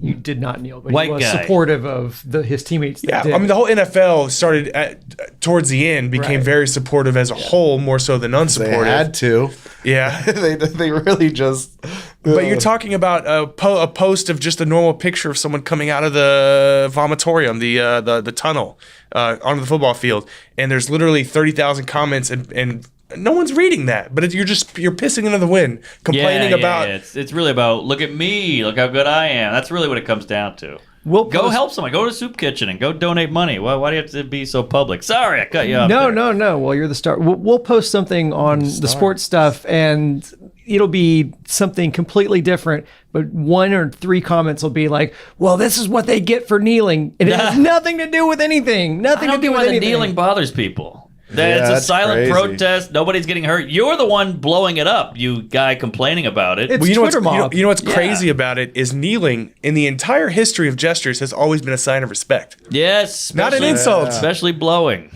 he did not kneel, but White he was guy. supportive of his teammates. That did. I mean, the whole NFL started towards the end became very supportive as a whole, more so than unsupportive. They had to. Yeah, they really just. But you're talking about a post of just a normal picture of someone coming out of the vomitorium, the tunnel, onto the football field, and there's literally 30,000 comments, and no one's reading that. But you're pissing into the wind, complaining about. Yeah. It's really about look at me, look how good I am. That's really what it comes down to. Go help someone. Go to Soup Kitchen and go donate money. Why do you have to be so public? Sorry, I cut you off. No. Well, you're the star. We'll post something on the sports stuff, and it'll be something completely different. But 1 or 3 comments will be like, "Well, this is what they get for kneeling. It has nothing to do with anything. Nothing I to don't do get with why the anything." kneeling bothers people. It's a that's silent crazy. protest. Nobody's getting hurt. You're the one blowing it up, you guy complaining about it. It's You know Twitter mob. what's crazy about it is kneeling in the entire history of gestures has always been a sign of respect. Yes. Not an insult. Especially blowing.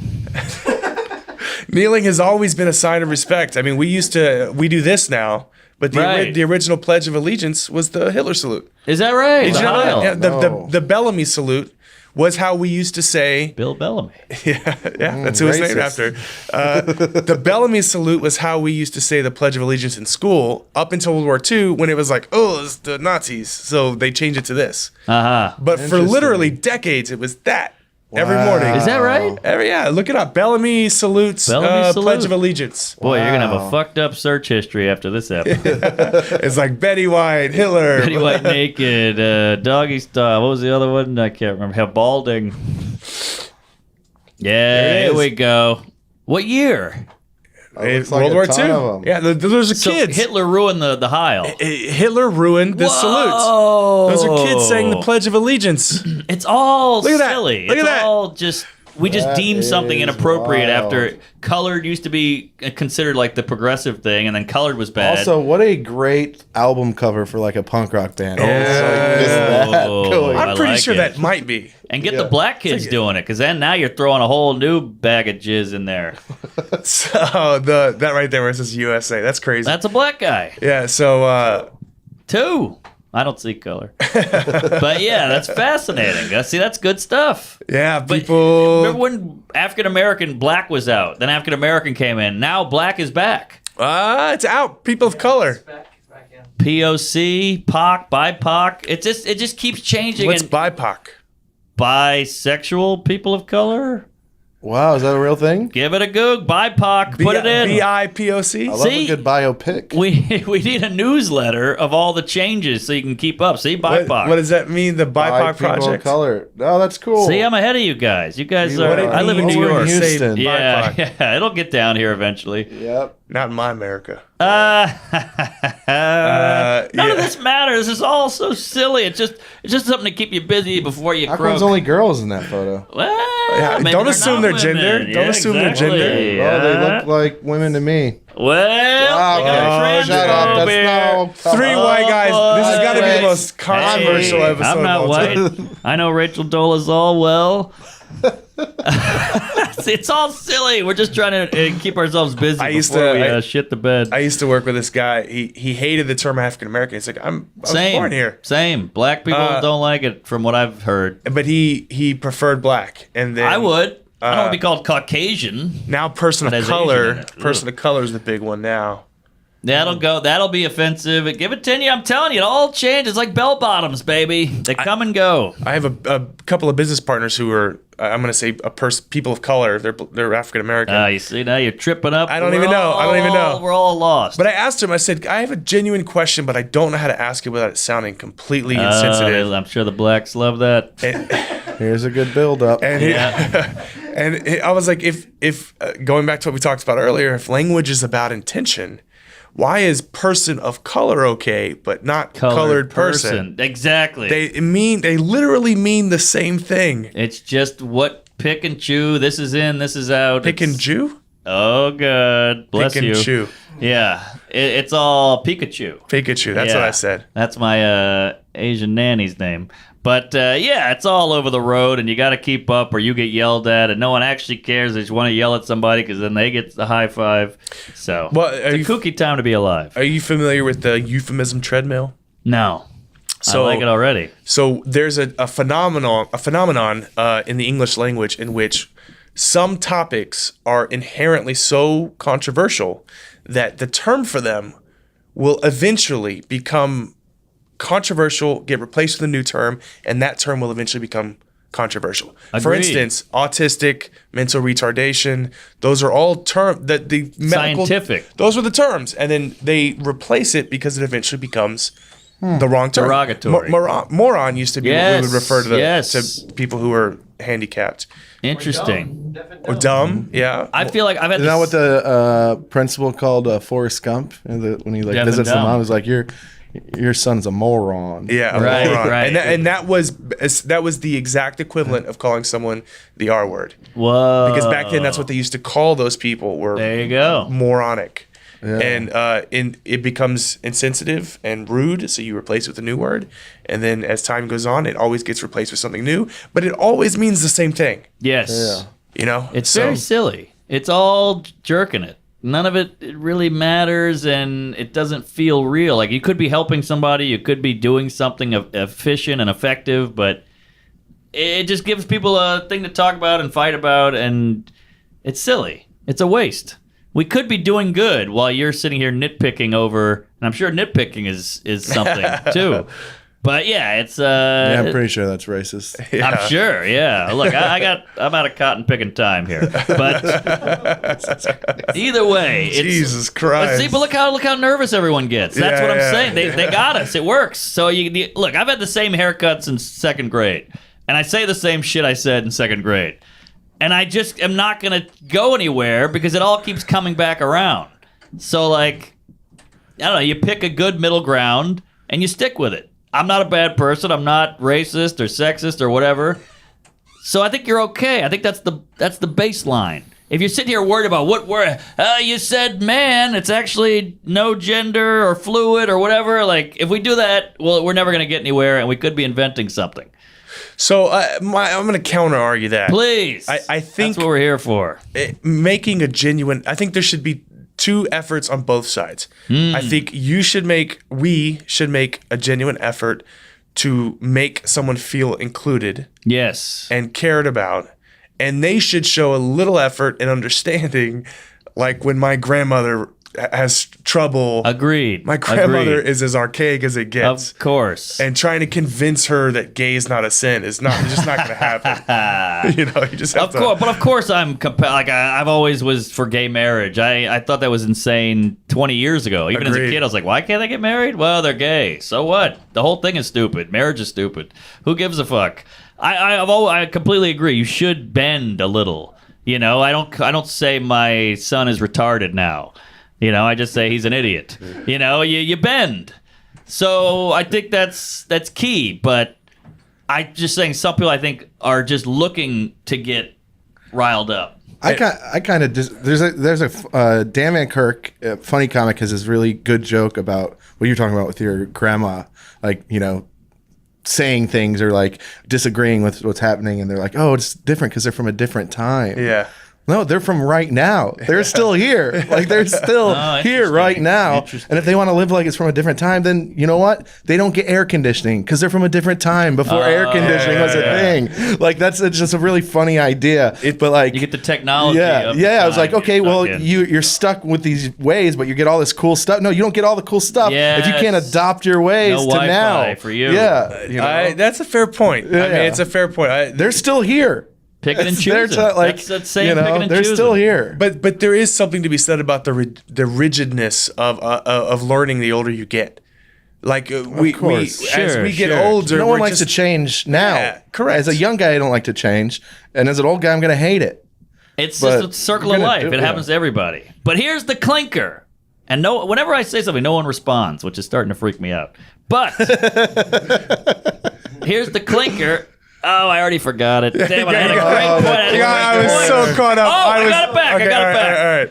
Kneeling has always been a sign of respect. I mean, we do this now, but the original Pledge of Allegiance was the Hitler salute. Is that right? Did you know Heil. that? Yeah, the Bellamy salute was how we used to say. Bill Bellamy. That's who it's named racist. after. The Bellamy salute was how we used to say the Pledge of Allegiance in school up until World War II, when it was like, oh, it's the Nazis, so they changed it to this. Uh-huh. But for literally decades, it was that. every morning. Is that right? Yeah, look it up. Bellamy salutes Bellamy salute. Pledge of Allegiance. Boy, you're gonna have a fucked up search history after this episode. It's like Betty White, Hitler. Betty White naked, doggy style. What was the other one? I can't remember. Have balding. Yeah, here we go. What year? looks like World a War ton of II. 'em. Yeah, those are So kids. Hitler ruined the Heil. Hitler ruined the salute. Oh, Those are kids saying the Pledge of Allegiance. It's all Look at that. silly. Look at It's that. all just we just That deem something is inappropriate wild. after colored used to be considered like the progressive thing, and then colored was bad. Also, what a great album cover for like a punk rock band. Yeah. It's like just that going. I I'm pretty like sure it. that might be. and get the black kids doing it, because then now you're throwing a whole new bag of jizz in there. So that right there where it says USA, that's crazy. That's a black guy. Yeah. So Two. I don't see color. But yeah, that's fascinating. See, that's good stuff. yeah, But people. remember when African American black was out, then African American came in. Now black is back. It's out. People of color. POC, POC, BIPOC. It just keeps changing. What's and BIPOC? bisexual people of color. Wow, is that a real thing? Give it a Goog. BIPOC. Put it in. BIPOC. I love See? a good biopic. We need a newsletter of all the changes so you can keep up. See, BIPOC. What does that mean? The By BIPOC people of project. color. Oh, that's cool. See, I'm ahead of you guys. You guys You are. are I live in New over in York. Houston. Yeah, BIPOC. yeah, it'll get down here eventually. Yep. Not in my America. None yeah. of this matters. It's all so silly. It's just something to keep you busy before you How croak. come's only girls in that photo? Well, Yeah, maybe don't they're assume not their women. gender. Don't Yeah, assume their exactly. gender. Yeah. Oh, they look like women to me. Well, they got a shut up. transphobe That's here. no. Three white guys. This has got to be the Wait. most controversial Hey, episode. I'm not of all time. white. I know Rachel Dolezal well. It's all silly. We're just trying to keep ourselves busy I used before to- we I- shit the bed. I used to work with this guy. He hated the term African American. He's like, I was born here, Same. Black people don't like it, from what I've heard. but he preferred black. And then I would. I don't want to be called Caucasian. now person But of has Asian color. in it. Person of color is the big one now. That'll go. That'll be offensive. Give it 10 years. I'm telling you, it all changes like bell bottoms, baby. They come and go. I have a couple of business partners who are I'm going to say people of color. They're African American. You see, now you're tripping up. I don't even know. We're all lost. But I asked him. I said, I have a genuine question, but I don't know how to ask it without it sounding completely insensitive. I'm sure the blacks love that. Here's a good build up. And I was like, if going back to what we talked about earlier, if language is about intention, why is person of color okay, but not colored person? Exactly. They literally mean the same thing. It's just what pick and chew. This is in, this is out. Pick and Jew? Oh, good. Bless Pick you. and chew. Yeah. It's all Pikachu. Pikachu. That's what Yeah. I said. That's my Asian nanny's name. But yeah, it's all over the road, and you got to keep up, or you get yelled at, and no one actually cares. They just want to yell at somebody because then they get the high five. So Well, it's a kooky time to be alive. Are you familiar with the euphemism treadmill? No, So I like it already. So there's a phenomenon in the English language in which some topics are inherently so controversial that the term for them will eventually become controversial, get replaced with a new term, and that term will eventually become controversial. For Agreed. instance, autistic, mental retardation, those are all terms that the medical Scientific. Those were the terms, and then they replace it because it eventually becomes the wrong term. Derogatory. Moron used to be what we would refer to Yes. to people who are handicapped Interesting. or dumb. Yeah, I feel like I've had Isn't that this. what the principal called Forrest Gump? When he like Deaf and visits the dumb. mom, he's like, your son's a moron. yeah, Right, moron. right. And that was the exact equivalent of calling someone the R word, Whoa. because back then that's what they used to call those people were There you go. moronic. Yeah. And it becomes insensitive and rude, so you replace it with a new word. And then as time goes on, it always gets replaced with something new, but it always means the same thing. Yes. Yeah. You know, It's So- very silly. It's all jerking it. None of it really matters, and it doesn't feel real. Like, you could be helping somebody, you could be doing something efficient and effective, but it just gives people a thing to talk about and fight about, and it's silly. It's a waste. We could be doing good while you're sitting here nitpicking over, and I'm sure nitpicking is something too. But yeah, it's Yeah, I'm pretty sure that's racist. I'm sure, yeah. Look, I'm out of cotton picking time here, but either way, it's, Jesus Christ. But see, but look how nervous everyone gets. That's what I'm Yeah. saying. They got us. It works. So look. I've had the same haircut since second grade, and I say the same shit I said in second grade, and I just am not gonna go anywhere because it all keeps coming back around. So like, I don't know. You pick a good middle ground and you stick with it. I'm not a bad person. I'm not racist or sexist or whatever. So I think you're okay. I think that's the baseline. If you're sitting here worried about what word, you said man, it's actually no gender or fluid or whatever. Like if we do that, well, we're never going to get anywhere, and we could be inventing something. So I'm going to counter argue that. Please, I think that's what we're here for. Making a genuine. I think there should be two efforts on both sides. I think we should make a genuine effort to make someone feel included. Yes. And cared about. And they should show a little effort in understanding, like when my grandmother has trouble. Agreed. My grandmother is as archaic as it gets. Of course. And trying to convince her that gay is not a sin is just not going to happen. You just have to. Course, but of course I've always was for gay marriage. I thought that was insane 20 years ago. Even as a kid, I was like, why can't they get married? Well, they're gay. So what? The whole thing is stupid. Marriage is stupid. Who gives a fuck? I completely agree. You should bend a little. I don't say my son is retarded now. I just say he's an idiot. You bend. So I think that's key. But I'm just saying some people I think are just looking to get riled up. I kind of there's a Dan Van Kirk funny comic has this really good joke about what you're talking about with your grandma, like saying things or like disagreeing with what's happening, and they're like, oh, it's different because they're from a different time. Yeah. No, they're from right now. They're still here. Like they're still here right now. And if they want to live like it's from a different time, then you know what? They don't get air conditioning because they're from a different time before air conditioning was a thing. Like it's just a really funny idea. But like you get the technology. Yeah. I was like, okay, well, you're stuck with these ways, but you get all this cool stuff. No, you don't get all the cool stuff if you can't adopt your ways to Wi-Fi now. For you. Yeah, that's a fair point. I mean, it's a fair point. They're still here. Picking and choosing. That's saying picking and they're choosing. still here. But there is something to be said about the rigidness of learning the older you get. Like as we get older, no one likes to change now. Yeah, correct. As a young guy, I don't like to change, and as an old guy, I'm going to hate it. It's just a circle of life. It happens to everybody. But here's the clinker. And whenever I say something, no one responds, which is starting to freak me out. But here's the clinker. Oh, I already forgot it. Damn it, I had a great point. I was so caught up. Oh, I got it back. I got it back. All right.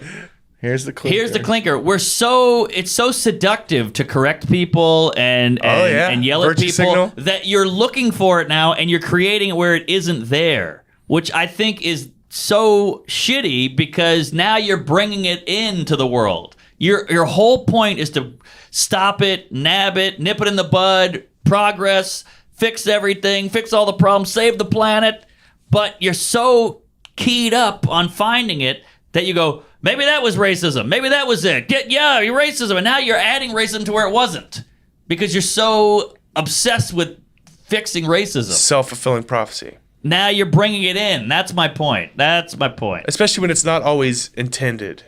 Here's the clinker. It's so seductive to correct people and yell at Virtue people signal. that you're looking for it now and you're creating it where it isn't there, which I think is so shitty because now you're bringing it into the world. Your whole point is to stop it, nab it, nip it in the bud, progress, fix everything, fix all the problems, save the planet, but you're so keyed up on finding it that you go, maybe that was racism, maybe that was it. You're racism, and now you're adding racism to where it wasn't because you're so obsessed with fixing racism. Self-fulfilling prophecy. Now you're bringing it in. That's my point. Especially when it's not always intended.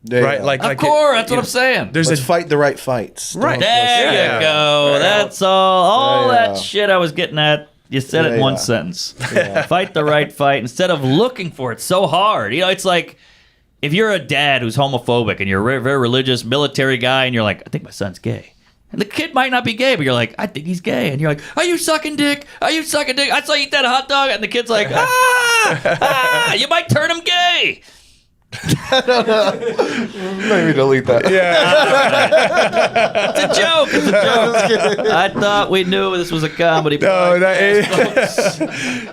Yeah, right? Of course, that's what I'm saying. Let's fight the right fights. Right. There you go. That's all that shit I was getting at. You said it in one sentence. Fight the right fight instead of looking for it so hard. It's like if you're a dad who's homophobic and you're a very religious military guy and you're like, I think my son's gay. And the kid might not be gay, but you're like, I think he's gay. And you're like, are you sucking dick? Are you sucking dick? I saw you eat that hot dog. And the kid's like, you might turn him gay. Maybe delete that. Yeah. It's a joke. It's a joke. I thought we knew this was a comedy.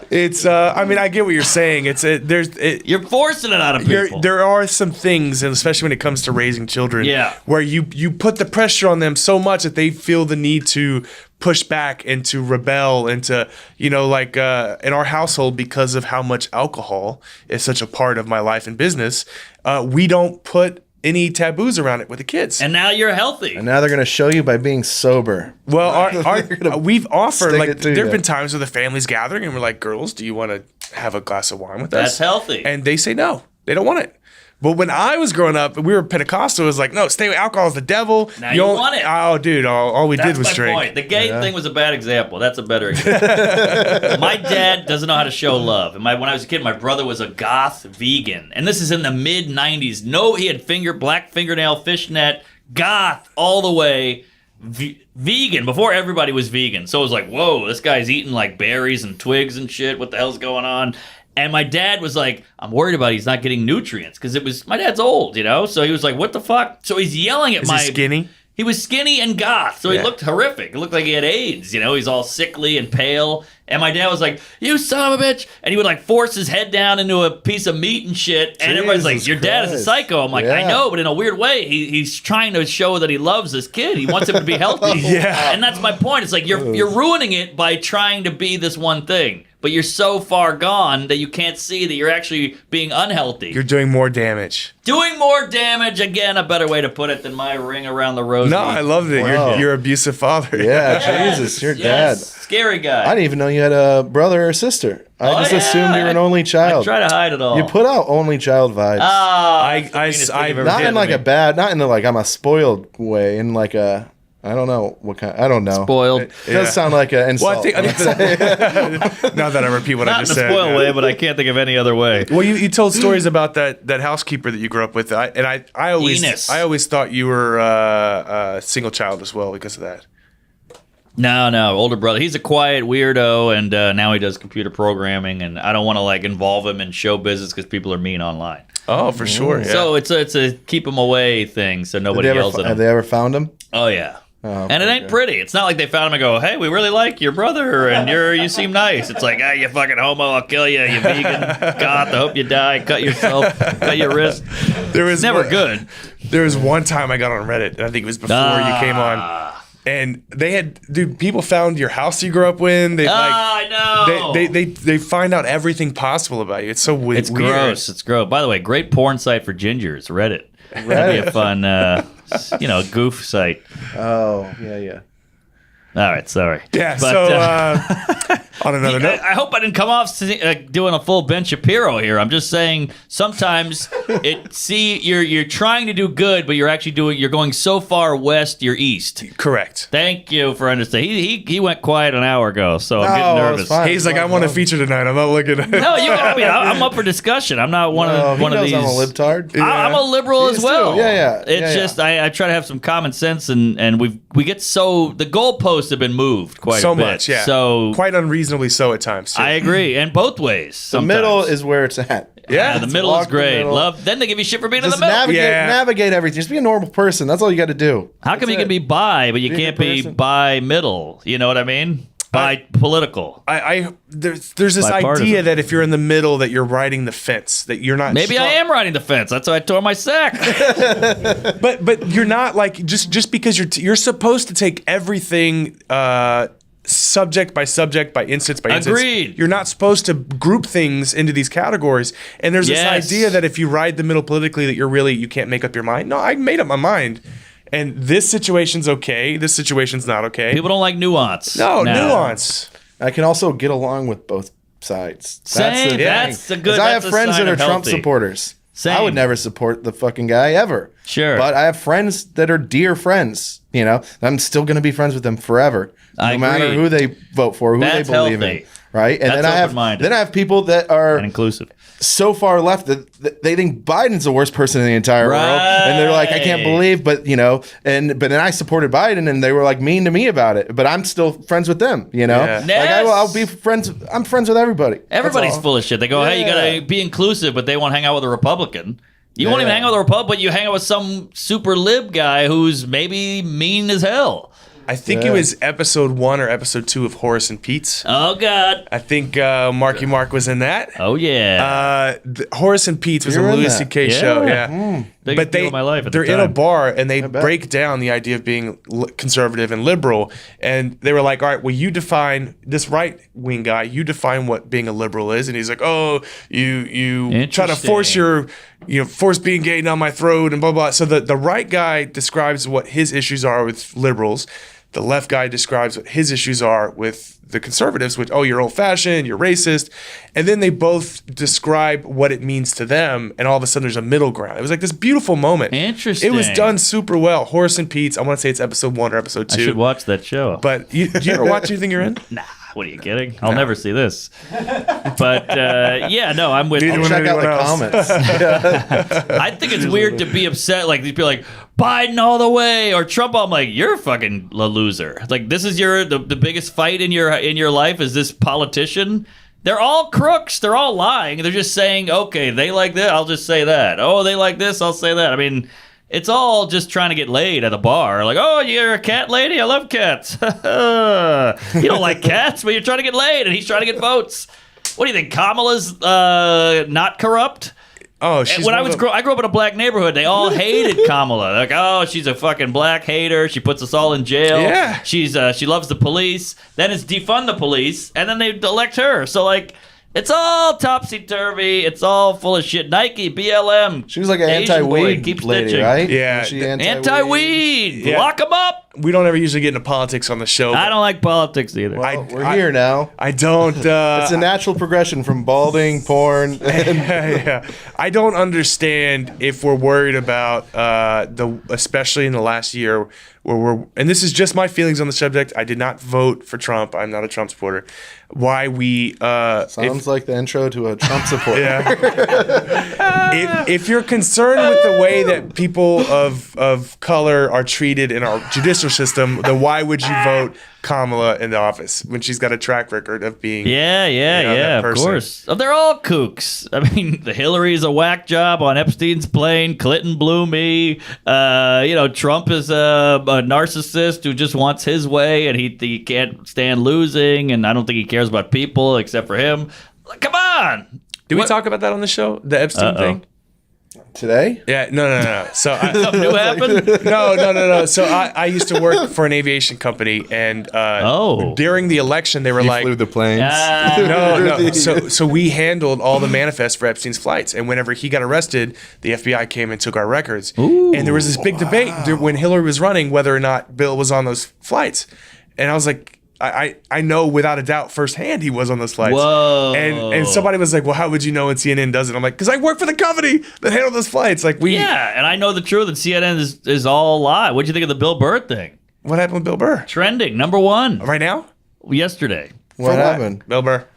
It's. I mean, I get what you're saying. You're forcing it out of people. There are some things, and especially when it comes to raising children, where you put the pressure on them so much that they feel the need to push back and to rebel and to, in our household, because of how much alcohol is such a part of my life and business, we don't put any taboos around it with the kids. And now you're healthy. And now they're going to show you by being sober. Well, we've offered, stick like, it to there have you. been times where the family's gathering and we're like, girls, do you want to have a glass of wine with us? That's healthy. And they say no, they don't want it. But when I was growing up, we were Pentecostal. It was like, no, stay with alcohol is the devil. Now you want it. Oh, dude, all we That's did was my drink. point. The gay thing was a bad example. That's a better example. My dad doesn't know how to show love. And when I was a kid, my brother was a goth vegan. And this is in the mid 90s. No, he had black fingernail, fishnet, goth all the way. Vegan before everybody was vegan. So it was like, whoa, this guy's eating like berries and twigs and shit. What the hell's going on? And my dad was like, I'm worried about he's not getting nutrients because my dad's old, So he was like, what the fuck? So he's yelling at Is he skinny? He was skinny and goth, so he looked horrific. It looked like he had AIDS, He's all sickly and pale. And my dad was like, you son of a bitch. And he would like force his head down into a piece of meat and shit. And everybody's like, Jesus your dad is a Christ. psycho. I'm like, I Yeah. know, but in a weird way, he's trying to show that he loves this kid. He wants him to be healthy. Yeah. And that's my point. It's like you're ruining it by trying to be this one thing. But you're so far gone that you can't see that you're actually being unhealthy. You're doing more damage. Doing more damage. Again, a better way to put it than my ring around the rosy. No, I love that. Wow. You're abusive father. Yeah, Jesus, your dad. Scary guy. I didn't even know you had a brother or sister. I just assumed you were an only I child. try to hide it all. You put out only child vibes. not in like a bad, not in the like I'm a spoiled way, in like a I don't know what kind. I don't know. Spoiled. It does sound like an insult. Well, I think now that I repeat what I Not in just a said. spoiled yeah. way, but I can't think of any other way. Well, you told stories about that housekeeper that you grew up with, I Enos. always thought you were a single child as well because of that. No, older brother. He's a quiet weirdo, and now he does computer programming, and I don't want to like involve him in show business because people are mean online. Oh, for sure. Yeah. So it's a keep him away thing, so nobody yells at him. Have they ever found him? Oh yeah. Oh, And it ain't pretty. It's not like they found him and go, hey, we really like your brother and you seem nice. It's like, you fucking homo, I'll kill you, you vegan goth, I hope you die, cut yourself, cut your wrist. There was It's never good. There was one time I got on Reddit, and I think it was before you came on, and they had people found your house you grew up in. They I know. they find out everything possible about you. It's so weird. It's gross. It's gross. By the way, great porn site for gingers, Reddit. That'd be a fun, goof site. Oh, yeah. All right, sorry. Yeah. But, On another note, I hope I didn't come off doing a full Ben Shapiro here. I'm just saying sometimes you're trying to do good, but you're going so far west, you're east. correct. Thank you for understanding. He went quiet an hour ago, so I'm getting No, nervous. it's fine. He's like, I want to feature tonight. I'm not looking at No, I'm up for discussion. I'm not one of He knows these. I'm a libtard. I'm a liberal He as is well. too. Yeah. It's Yeah. just I try to have some common sense, and we get so the goalposts have been moved quite so a bit. much. Yeah. So quite unreasonably so at times. Too. I agree, and both ways. The middle is where it's at. Yeah, the middle is walk the great. middle. Love. Then they give you shit for being in Just the middle. navigate everything. Just be a normal person. That's all you got to do. How come That's you can it. be bi, but you Being a can't be person. bi middle? You know what I mean? Bi political. There's this Bipartisan. idea that if you're in the middle, that you're riding the fence, that you're not. Maybe I am riding the fence. That's why I tore my sack. But you're not like just because you're supposed to take everything subject by subject by instance by instance. Agreed. You're not supposed to group things into these categories. And there's Yes. this idea that if you ride the middle politically, that you can't make up your mind. No, I made up my mind. And this situation's okay. This situation's not okay. People don't like nuance. no, nuance. I can also get along with both sides. Same. the That's thing. a good- 'Cause I have that's a friends sign that are of Trump healthy. supporters. Same. I would never support the fucking guy ever. Sure. But I have friends that are dear friends. I'm still going to be friends with them forever. I No matter agree. who they vote for, who That's they believe in. healthy. Right? And That's then open-minded. I have people that are And inclusive. so far left that they think Biden's the worst person in the entire world, and they're like, I can't Right. believe, but but then I supported Biden, and they were like mean to me about it, but I'm still friends with them, Yeah. Like I'll be friends. I'm friends with everybody. That's Everybody's all. full of shit. They go, hey, you Yeah. gotta be inclusive, but they won't hang out with a Republican. You won't even Yeah. hang out with a Republican, but you hang out with some super lib guy who's maybe mean as hell. I think it was episode 1 or episode 2 of Horace and Pete's. Oh God. I think Marky Mark was in that. Oh yeah. Horace and Pete's was You're a in Louis that. C.K. Yeah. show. Yeah. Big But deal in my life at the they're in a time. bar and they bet. break down the idea of being conservative and liberal. And they were like, all right, well, you define this right wing guy, you define what being a liberal is. And he's like, oh, you try to force Interesting. force being gay down my throat and blah, blah. So the right guy describes what his issues are with liberals. The left guy describes what his issues are with the conservatives, which, you're old-fashioned, you're racist. And then they both describe what it means to them, and all of a sudden there's a middle ground. It was like this beautiful moment. Interesting. It was done super well. Horace and Pete's, I want to say it's episode 1 or episode 2. I should watch that show. But do you ever watch anything you're in? Nah, what are you kidding? I'll never see this. But I'm with Neither you. one Check out anyone the else. comments. I think it's weird to be upset. Like, these people like, Biden all the way or Trump. I'm like, you're fucking a loser. Like, this is the biggest fight in your life is this politician. They're all crooks. They're all lying. They're just saying, okay, they like this, I'll just say that. Oh, they like this, I'll say that. I mean, it's all just trying to get laid at a bar. Like, oh, you're a cat lady? I love cats. You don't like cats, but you're trying to get laid, and he's trying to get votes. What do you think? Kamala's not corrupt? Oh, she's When I grew up in a black neighborhood, they all hated Kamala. Like, oh, she's a fucking black hater. She puts us all in jail. Yeah. She loves the police. Then it's defund the police, and then they elect her. So, like, it's all topsy-turvy. It's all full of shit. Nike, BLM. She was like an Asian boy, anti-weed keep lady, stitching. right? Yeah. Was she Anti-weed. Yeah. Lock them up. We don't ever usually get into politics on the show. I don't like politics either. Well, we're here now. I don't. It's a natural progression from balding, porn, and Yeah. I don't understand if we're worried about especially in the last year where and this is just my feelings on the subject. I did not vote for Trump. I'm not a Trump supporter. Why we sounds like the intro to a Trump supporter. if you're concerned with the way that people of color are treated in our judicial system, then why would you vote Kamala in the office when she's got a track record of being that Of person? course. They're all kooks. I mean, the Hillary's a whack job on Epstein's plane. Clinton blew me. Trump is a narcissist who just wants his way, and he can't stand losing, and I don't think he cares about people except for him. Come on. Did we talk about that on the show? The Epstein thing? Today? Yeah, no. So Something new happened? no. So I used to work for an aviation company, and during the election, they were You like, flew the planes. no. So we handled all the manifests for Epstein's flights, and whenever he got arrested, the FBI came and took our records. And there was this big debate when Hillary was running whether or not Bill was on those flights, and I was like, I know without a doubt firsthand he was on those flights. Whoa. And somebody was like, well, how would you know when CNN does it? I'm like, because I work for the company that handled those flights. Like Yeah, and I know the truth that CNN is all a lie. What'd you think of the Bill Burr thing? What happened with Bill Burr? Trending, number 1. Right now? Yesterday. What happened? Bill Burr.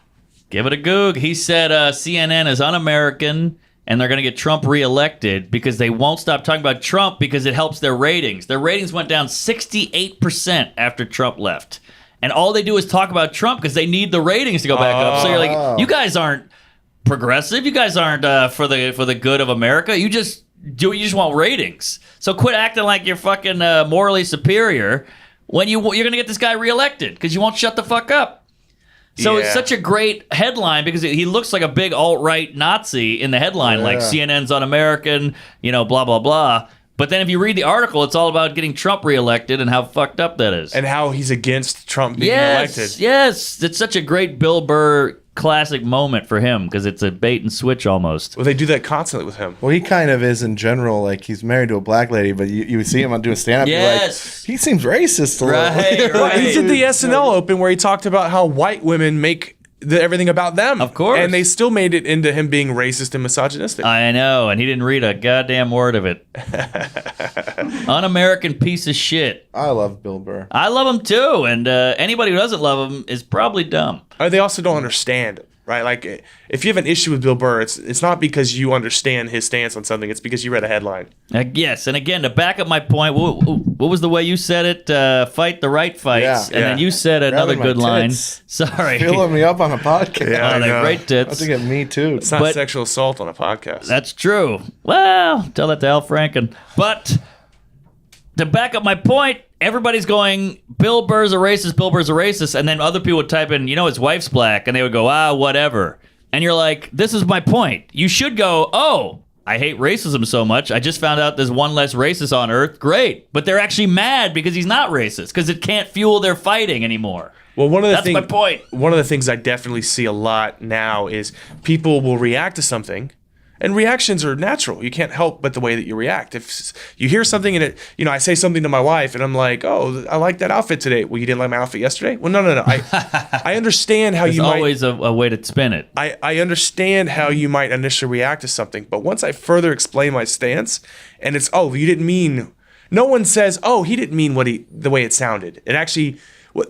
Give it a goog. He said CNN is un-American and they're going to get Trump reelected because they won't stop talking about Trump because it helps their ratings. Their ratings went down 68% after Trump left. And all they do is talk about Trump because they need the ratings to go back up. So you're like, you guys aren't progressive. You guys aren't for the good of America. You just want ratings. So quit acting like you're fucking morally superior when you're going to get this guy reelected because you won't shut the fuck up. So it's such a great headline because he looks like a big alt-right Nazi in the headline, like CNN's un-American, blah, blah, blah. But then if you read the article, it's all about getting Trump reelected and how fucked up that is. And how he's against Trump being elected. Yes. It's such a great Bill Burr classic moment for him because it's a bait and switch almost. Well, they do that constantly with him. Well, he kind of is in general. Like, he's married to a black lady, but you see him doing stand-up, you're like, he seems racist a little. Right. Well, he did the SNL Open where he talked about how white women make everything about them. Of course. And they still made it into him being racist and misogynistic. I know, and he didn't read a goddamn word of it. Un-American piece of shit. I love Bill Burr. I love him too, and anybody who doesn't love him is probably dumb. They also don't understand, right? Like, if you have an issue with Bill Burr, it's not because you understand his stance on something. It's because you read a headline. Yes, and again, to back up my point, what was the way you said it? Fight the right fights. And then you said another Grabbing good my line. tits. Sorry. Filling me up on a podcast. Yeah, I Oh, they're know. great I tits. think it me too. It's not But- sexual assault on a podcast. That's true. Well, tell that to Al Franken. But to back up my point, everybody's going, Bill Burr's a racist, Bill Burr's a racist. And then other people would type in, his wife's black. And they would go, whatever. And you're like, this is my point. You should go, I hate racism so much. I just found out there's one less racist on Earth. Great. But they're actually mad because he's not racist because it can't fuel their fighting anymore. Well, That's my point. One of the things I definitely see a lot now is people will react to something And reactions are natural. You can't help but the way that you react. If you hear something and I say something to my wife and I'm like, oh, I like that outfit today. Well, you didn't like my outfit yesterday? Well, no. I understand how There's always a way to spin it. I understand how you might initially react to something. But once I further explain my stance and it's, oh, you didn't mean, no one says, oh, he didn't mean the way it sounded. It actually,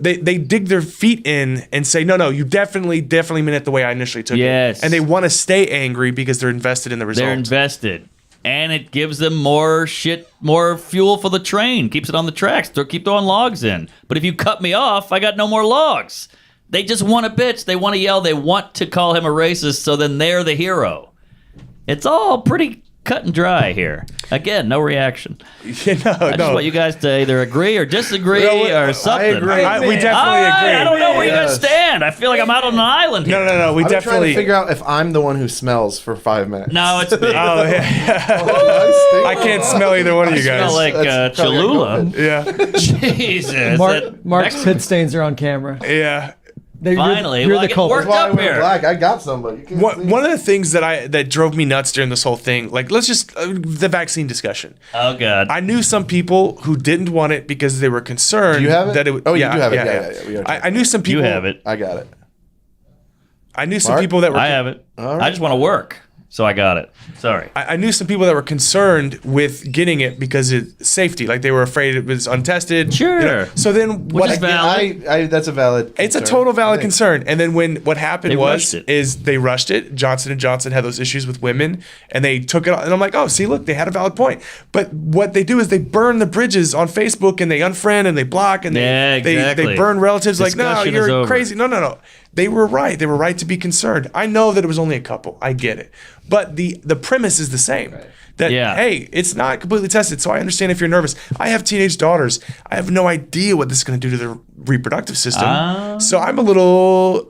they dig their feet in and say, no, you definitely meant it the way I initially took it. And they want to stay angry because they're invested in the result. They're invested. And it gives them more fuel for the train. Keeps it on the tracks. Keep throwing logs in. But if you cut me off, I got no more logs. They just want to bitch. They want to yell. They want to call him a racist, so then they're the hero. It's all pretty cut and dry here. Again, no reaction. I just want you guys to either agree or disagree or something. I agree. We definitely agree. I don't know where you guys stand. I feel like I'm out on an island here. No. We I'm trying definitely to figure out if I'm the one who smells for 5 minutes. No, it's me. Oh, yeah. I can't smell either one of you guys. smell like That's probably Cholula. Yeah. Jesus. Mark's pit stains are on camera. Yeah. Finally, you're well, I the get culprit. worked That's why I up went here. black. I got somebody. One of the things that drove me nuts during this whole thing, like let's just the vaccine discussion. Oh God. I knew some people who didn't want it because they were concerned Do you have it? that it would. Oh, you yeah, do have it. Yeah. Yeah. We already I knew some people. You have it. I got it. I knew some Mark? people that were. I have it. All right. I just want to work, so I got it. Sorry. I knew some people that were concerned with getting it because of safety, like they were afraid it was untested. Sure. So then, what? is valid. That's a valid. It's a concern, total valid I think. concern. And then what happened They was rushed it. is they rushed it. Johnson & Johnson had those issues with women and they took it on. And I'm like, oh, see, look, they had a valid point. But what they do is they burn the bridges on Facebook and they unfriend and they block and they burn relatives like, no, Discussion is you're over. crazy. No. They were right. They were right to be concerned. I know that it was only a couple. I get it. But the premise is the same. That, hey, it's not completely tested. So I understand if you're nervous. I have teenage daughters. I have no idea what this is going to do to their reproductive system. So I'm a little,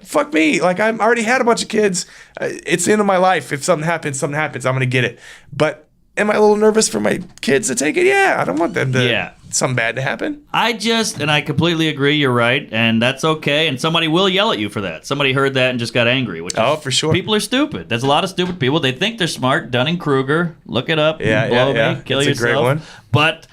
fuck me. Like I already had a bunch of kids. It's the end of my life. If something happens, I'm going to get it. But am I a little nervous for my kids to take it? Yeah. I don't want them to, something bad to happen. I completely agree, you're right, and that's okay, and somebody will yell at you for that. Somebody heard that and just got angry, which is, for sure. People are stupid. There's a lot of stupid people. They think they're smart. Dunning-Kruger, look it up. Blow me, kill That's yourself. a great one. But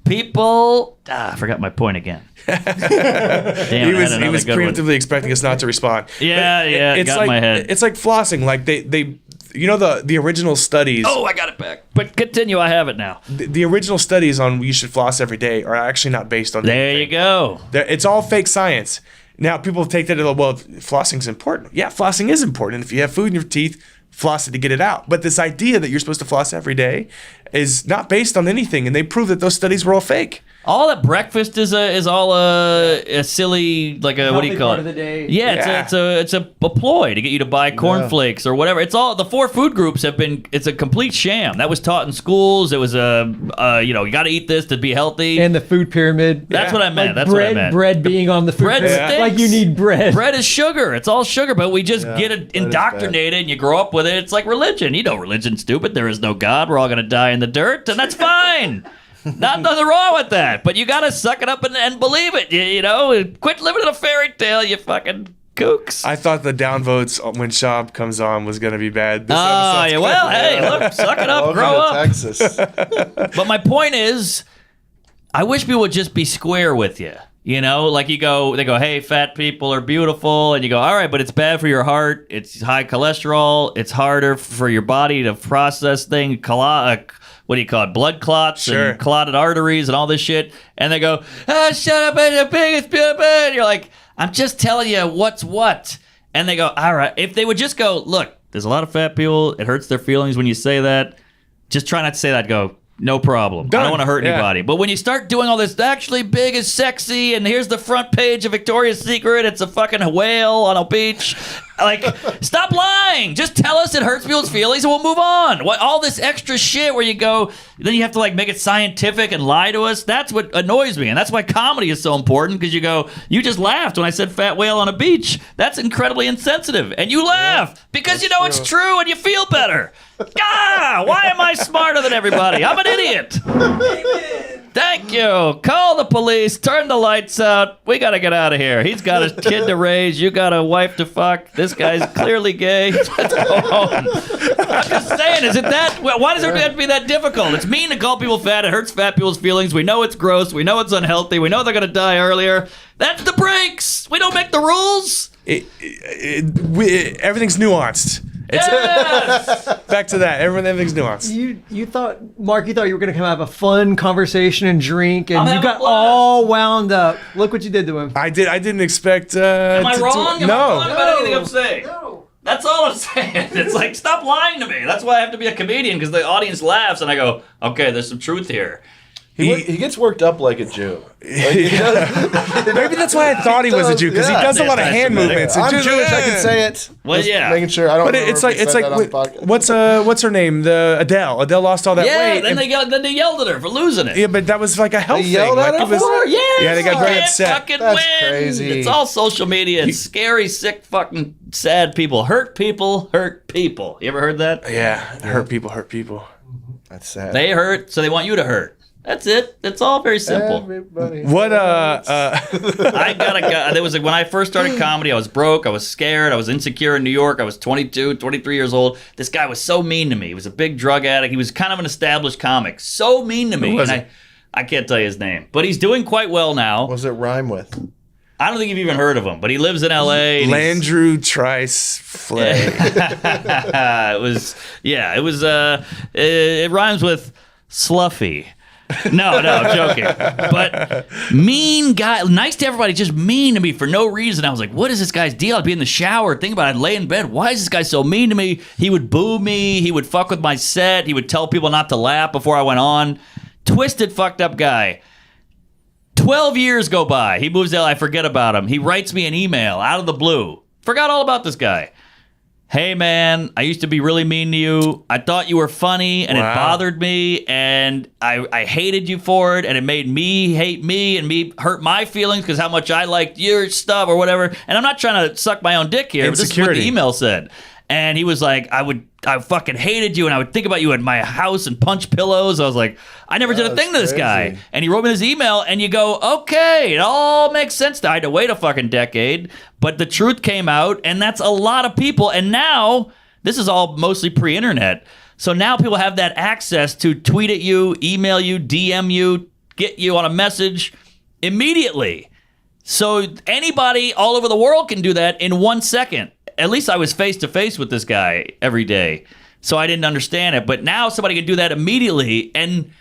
people, I forgot my point again. Damn, He was good one. preemptively expecting us not to respond. It got in my head. It's like flossing. Like they you know the original studies. Oh, I got it back. But continue, I have it now. The original studies on you should floss every day are actually not based on There anything. you go. It's all fake science. Now people take that as, well, flossing's important. Yeah, flossing is important. If you have food in your teeth, floss it to get it out. But this idea that you're supposed to floss every day is not based on anything, and they prove that those studies were all fake. All that breakfast is all a silly, like a what do you call part it? of the day. Yeah, it's a ploy to get you to buy cornflakes or whatever. It's all the 4 food groups have been. It's a complete sham. That was taught in schools. It was you got to eat this to be healthy. And the food pyramid. That's what I meant. Like That's bread, what I meant. bread being on the food Bread pyramid. stinks. Like you need bread. Bread is sugar. It's all sugar, but we just get it indoctrinated and you grow up with it. It's like religion. You know religion's stupid. There is no God. We're all going to die in the dirt, and that's fine. Nothing wrong with that. But you got to suck it up and believe it. You know, quit living in a fairy tale, you fucking kooks. I thought the downvotes when Shab comes on was going to be bad. This Oh, episode's yeah. Well, hey, look, suck it up, Welcome grow to up. Texas. But my point is, I wish people would just be square with you. You know, like they go, hey, fat people are beautiful. And you go, all right, but it's bad for your heart. It's high cholesterol. It's harder for your body to process things. What do you call it? Blood clots Sure. and clotted arteries and all this shit. And they go, shut up, and the pig is stupid. And you're like, I'm just telling you what's what. And they go, all right. If they would just go, look, there's a lot of fat people. It hurts their feelings when you say that. Just try not to say that. Go, no problem. I Done. don't want to hurt Yeah. anybody. But when you start doing all this, actually big is sexy, and here's the front page of Victoria's Secret, it's a fucking whale on a beach. Like, stop lying. Just tell us it hurts people's feelings and we'll move on. What all this extra shit where you go, then you have to like make it scientific and lie to us. That's what annoys me. And that's why comedy is so important, because you go, you just laughed when I said fat whale on a beach. That's incredibly insensitive. And you laugh because you know it's true and you feel better. Why am I smarter than everybody? I'm an idiot. Thank you. Call the police. Turn the lights out. We got to get out of here. He's got a kid to raise. You got a wife to fuck. This guy's clearly gay. Let's go home. I'm just saying, is it that? Why does it have to be that difficult? It's mean to call people fat. It hurts fat people's feelings. We know it's gross. We know it's unhealthy. We know they're going to die earlier. That's the breaks. We don't make the rules. Everything's nuanced. Yes. Back to that. Everything's nuanced. You thought, Mark, you thought you were going to have a fun conversation and drink, and I'm you having got a blast. all wound up. Look what you did to him. I didn't expect. Am I wrong? Am I wrong No. about anything I'm saying? No. That's all I'm saying. It's like, stop lying to me. That's why I have to be a comedian, because the audience laughs, and I go, okay, there's some truth here. He gets worked up like a Jew. Maybe that's why I thought he was a Jew, because he does a lot of hand movements. I'm Jewish. I can say it. Well, Just yeah. making sure I don't. But it's like what's her name? The Adele. Adele lost all that weight. Then they yelled at her for losing it. Yeah, but that was like a health thing. yelled at Like, her it was, for it? Yeah, they got you very can't upset. fucking That's win. crazy. It's all social media. It's scary, sick, fucking sad people. Hurt people hurt people. You ever heard that? Yeah, hurt people. That's sad. They hurt, so they want you to hurt. That's it. It's all very simple. Everybody. What I got a guy. There was like, when I first started comedy, I was broke. I was scared. I was insecure in New York. I was 22, 23 years old. This guy was so mean to me. He was a big drug addict. He was kind of an established comic. So mean to me. was And I can't tell you his name, but he's doing quite well now. What does it rhyme with? I don't think you've even heard of him, but he lives in L.A. and he's- Landrew Trice Flay. it rhymes with sluffy. No, I'm joking. But mean guy, nice to everybody, just mean to me for no reason. I was like, what is this guy's deal? I'd be in the shower, think about it, I'd lay in bed. Why is this guy so mean to me? He would boo me. He would fuck with my set. He would tell people not to laugh before I went on. Twisted, fucked up guy. 12 years go by. He moves to LA. I forget about him. He writes me an email out of the blue. Forgot all about this guy. Hey, man, I used to be really mean to you. I thought you were funny, and it bothered me, and I hated you for it, and it made me hate me and me hurt my feelings because how much I liked your stuff or whatever. And I'm not trying to suck my own dick here, but this is what the email said. And he was like, I fucking hated you, and I would think about you at my house and punch pillows. I was like, I never did a thing to this guy. And he wrote me this email, and you go, okay, it all makes sense. I had to wait a fucking decade, but the truth came out, and that's a lot of people. And now, this is all mostly pre-internet. So now people have that access to tweet at you, email you, DM you, get you on a message immediately. So anybody all over the world can do that in 1 second. At least I was face to face with this guy every day, so I didn't understand it. But now somebody can do that immediately, and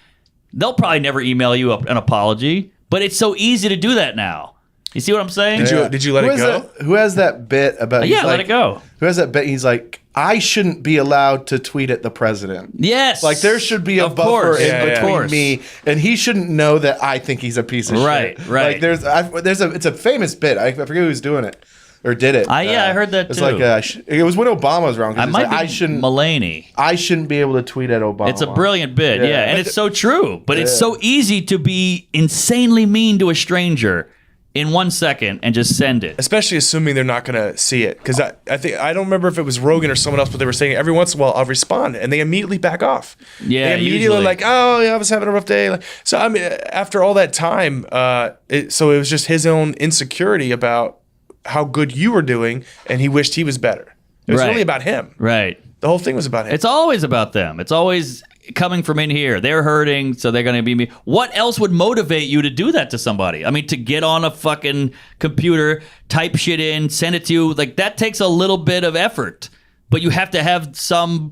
they'll probably never email you an apology. But it's so easy to do that now. You see what I'm saying? Did you let it go? Who has that bit about? Yeah, let it go. Who has that bit? He's like, I shouldn't be allowed to tweet at the president. Yes. Like there should be a Of buffer course. in Yeah, of between course. me, and he shouldn't know that I think he's a piece of shit. Right. Like it's a famous bit. I forget who's doing it or did it. I heard that it's too. like it was when Obama was wrong. I might like, be I shouldn't. Mulaney. I shouldn't be able to tweet at Obama. It's a brilliant bit, yeah. And it's so true. But it's so easy to be insanely mean to a stranger in 1 second and just send it. Especially assuming they're not going to see it. Because I don't remember if it was Rogan or someone else, but they were saying every once in a while I'll respond, and they immediately back off. Yeah, they immediately usually. like, oh yeah, I was having a rough day. Like, so I mean, after all that time, so it was just his own insecurity about how good you were doing, and he wished he was better. It was really about him. Right. The whole thing was about him. It's always about them. It's always coming from in here. They're hurting, so they're going to be me. What else would motivate you to do that to somebody? I mean, to get on a fucking computer, type shit in, send it to you, like that takes a little bit of effort. But you have to have some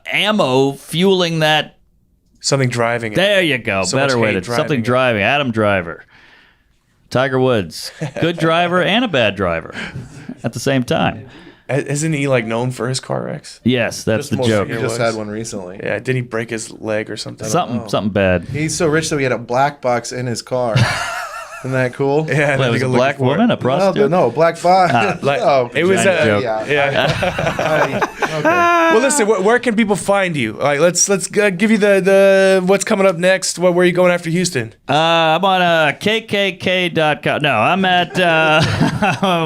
ammo fueling that. Something driving it. There you go. So Better much way hate to something driving it. driving. Adam Driver. Tiger Woods. Good driver and a bad driver at the same time. Isn't he like known for his car wrecks? Yes, that's the joke. He just had one recently. Yeah, did he break his leg or something? Something bad. He's so rich that he had a black box in his car. Isn't that cool? Yeah, Wait, was a black woman a prostitute? No, black bi. Like, Oh, it was giant joke. Okay. Well, listen. Where can people find you? Like, let's give you the what's coming up next. Where are you going after Houston? I'm on kkk.com. No, I'm at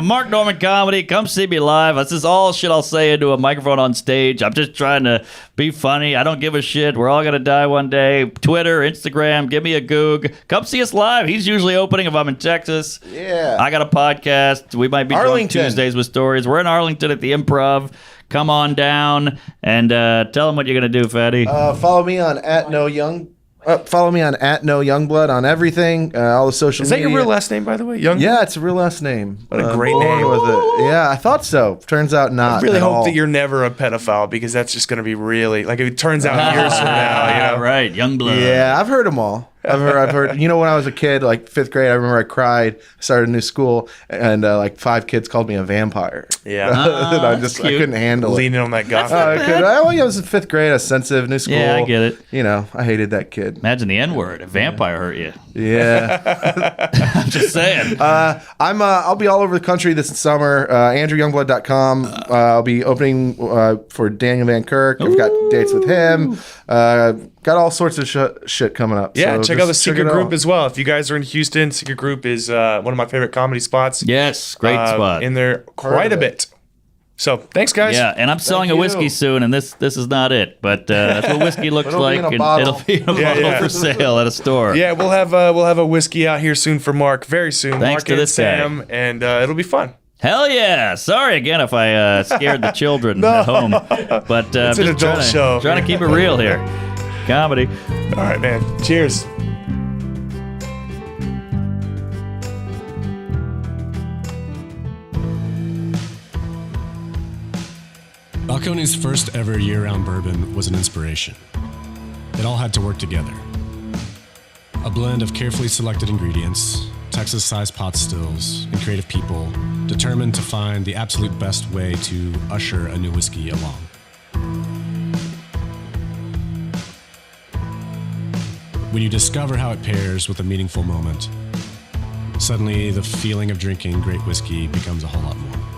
Mark Norman Comedy. Come see me live. This is all shit I'll say into a microphone on stage. I'm just trying to be funny. I don't give a shit. We're all gonna die one day. Twitter, Instagram, give me a goog. Come see us live. He's usually opening if I'm in Texas. Yeah. I got a podcast. We might be doing Arlington. Tuesdays with stories. We're in Arlington at the Improv. Come on down and tell them what you're gonna do, Fatty. Follow me on Follow me on @NoYoungblood on everything. All the social Is that media. your real last name, by the way? Young. Yeah, it's a real last name. What a great name. Was it? Yeah, I thought so. Turns out not. I really at hope all. that you're never a pedophile because that's just going to be really like if it turns out years from now. You know, Right, Youngblood. Yeah, I've heard them all. I've heard. You know, when I was a kid, like 5th grade, I remember I cried. I started a new school, and like 5 kids called me a vampire. Yeah. And I that's I cute. couldn't handle it. Leaning on that goth. I was in 5th grade. I was sensitive, new school. Yeah, I get it. You know, I hated that kid. Imagine the N-word. A vampire hurt you. Yeah. I'm just saying. I'll be all over the country this summer. AndrewYoungblood.com. I'll be opening for Daniel Van Kirk. I've got dates with him. Got all sorts of shit coming up. Yeah, So check out the just check Secret it Group out. as well. If you guys are in Houston, Secret Group is one of my favorite comedy spots. Yes, great spot. In there quite a of it. bit. So thanks, guys. Yeah, and I'm selling a you. whiskey soon, and this is not it, but that's what whiskey looks It'll be like. in a and bottle. It'll be in a Yeah, bottle yeah. for sale at a store. Yeah, we'll have a whiskey out here soon for Mark. Very soon. Thanks Mark to and this guy. Sam, and it'll be fun. Hell yeah! Sorry again if I scared the children at home, but It's an just adult show. Trying to keep it real here. Comedy. All right, man. Cheers. Balcone's first ever year-round bourbon was an inspiration. It all had to work together. A blend of carefully selected ingredients, Texas-sized pot stills, and creative people determined to find the absolute best way to usher a new whiskey along. When you discover how it pairs with a meaningful moment, suddenly the feeling of drinking great whiskey becomes a whole lot more.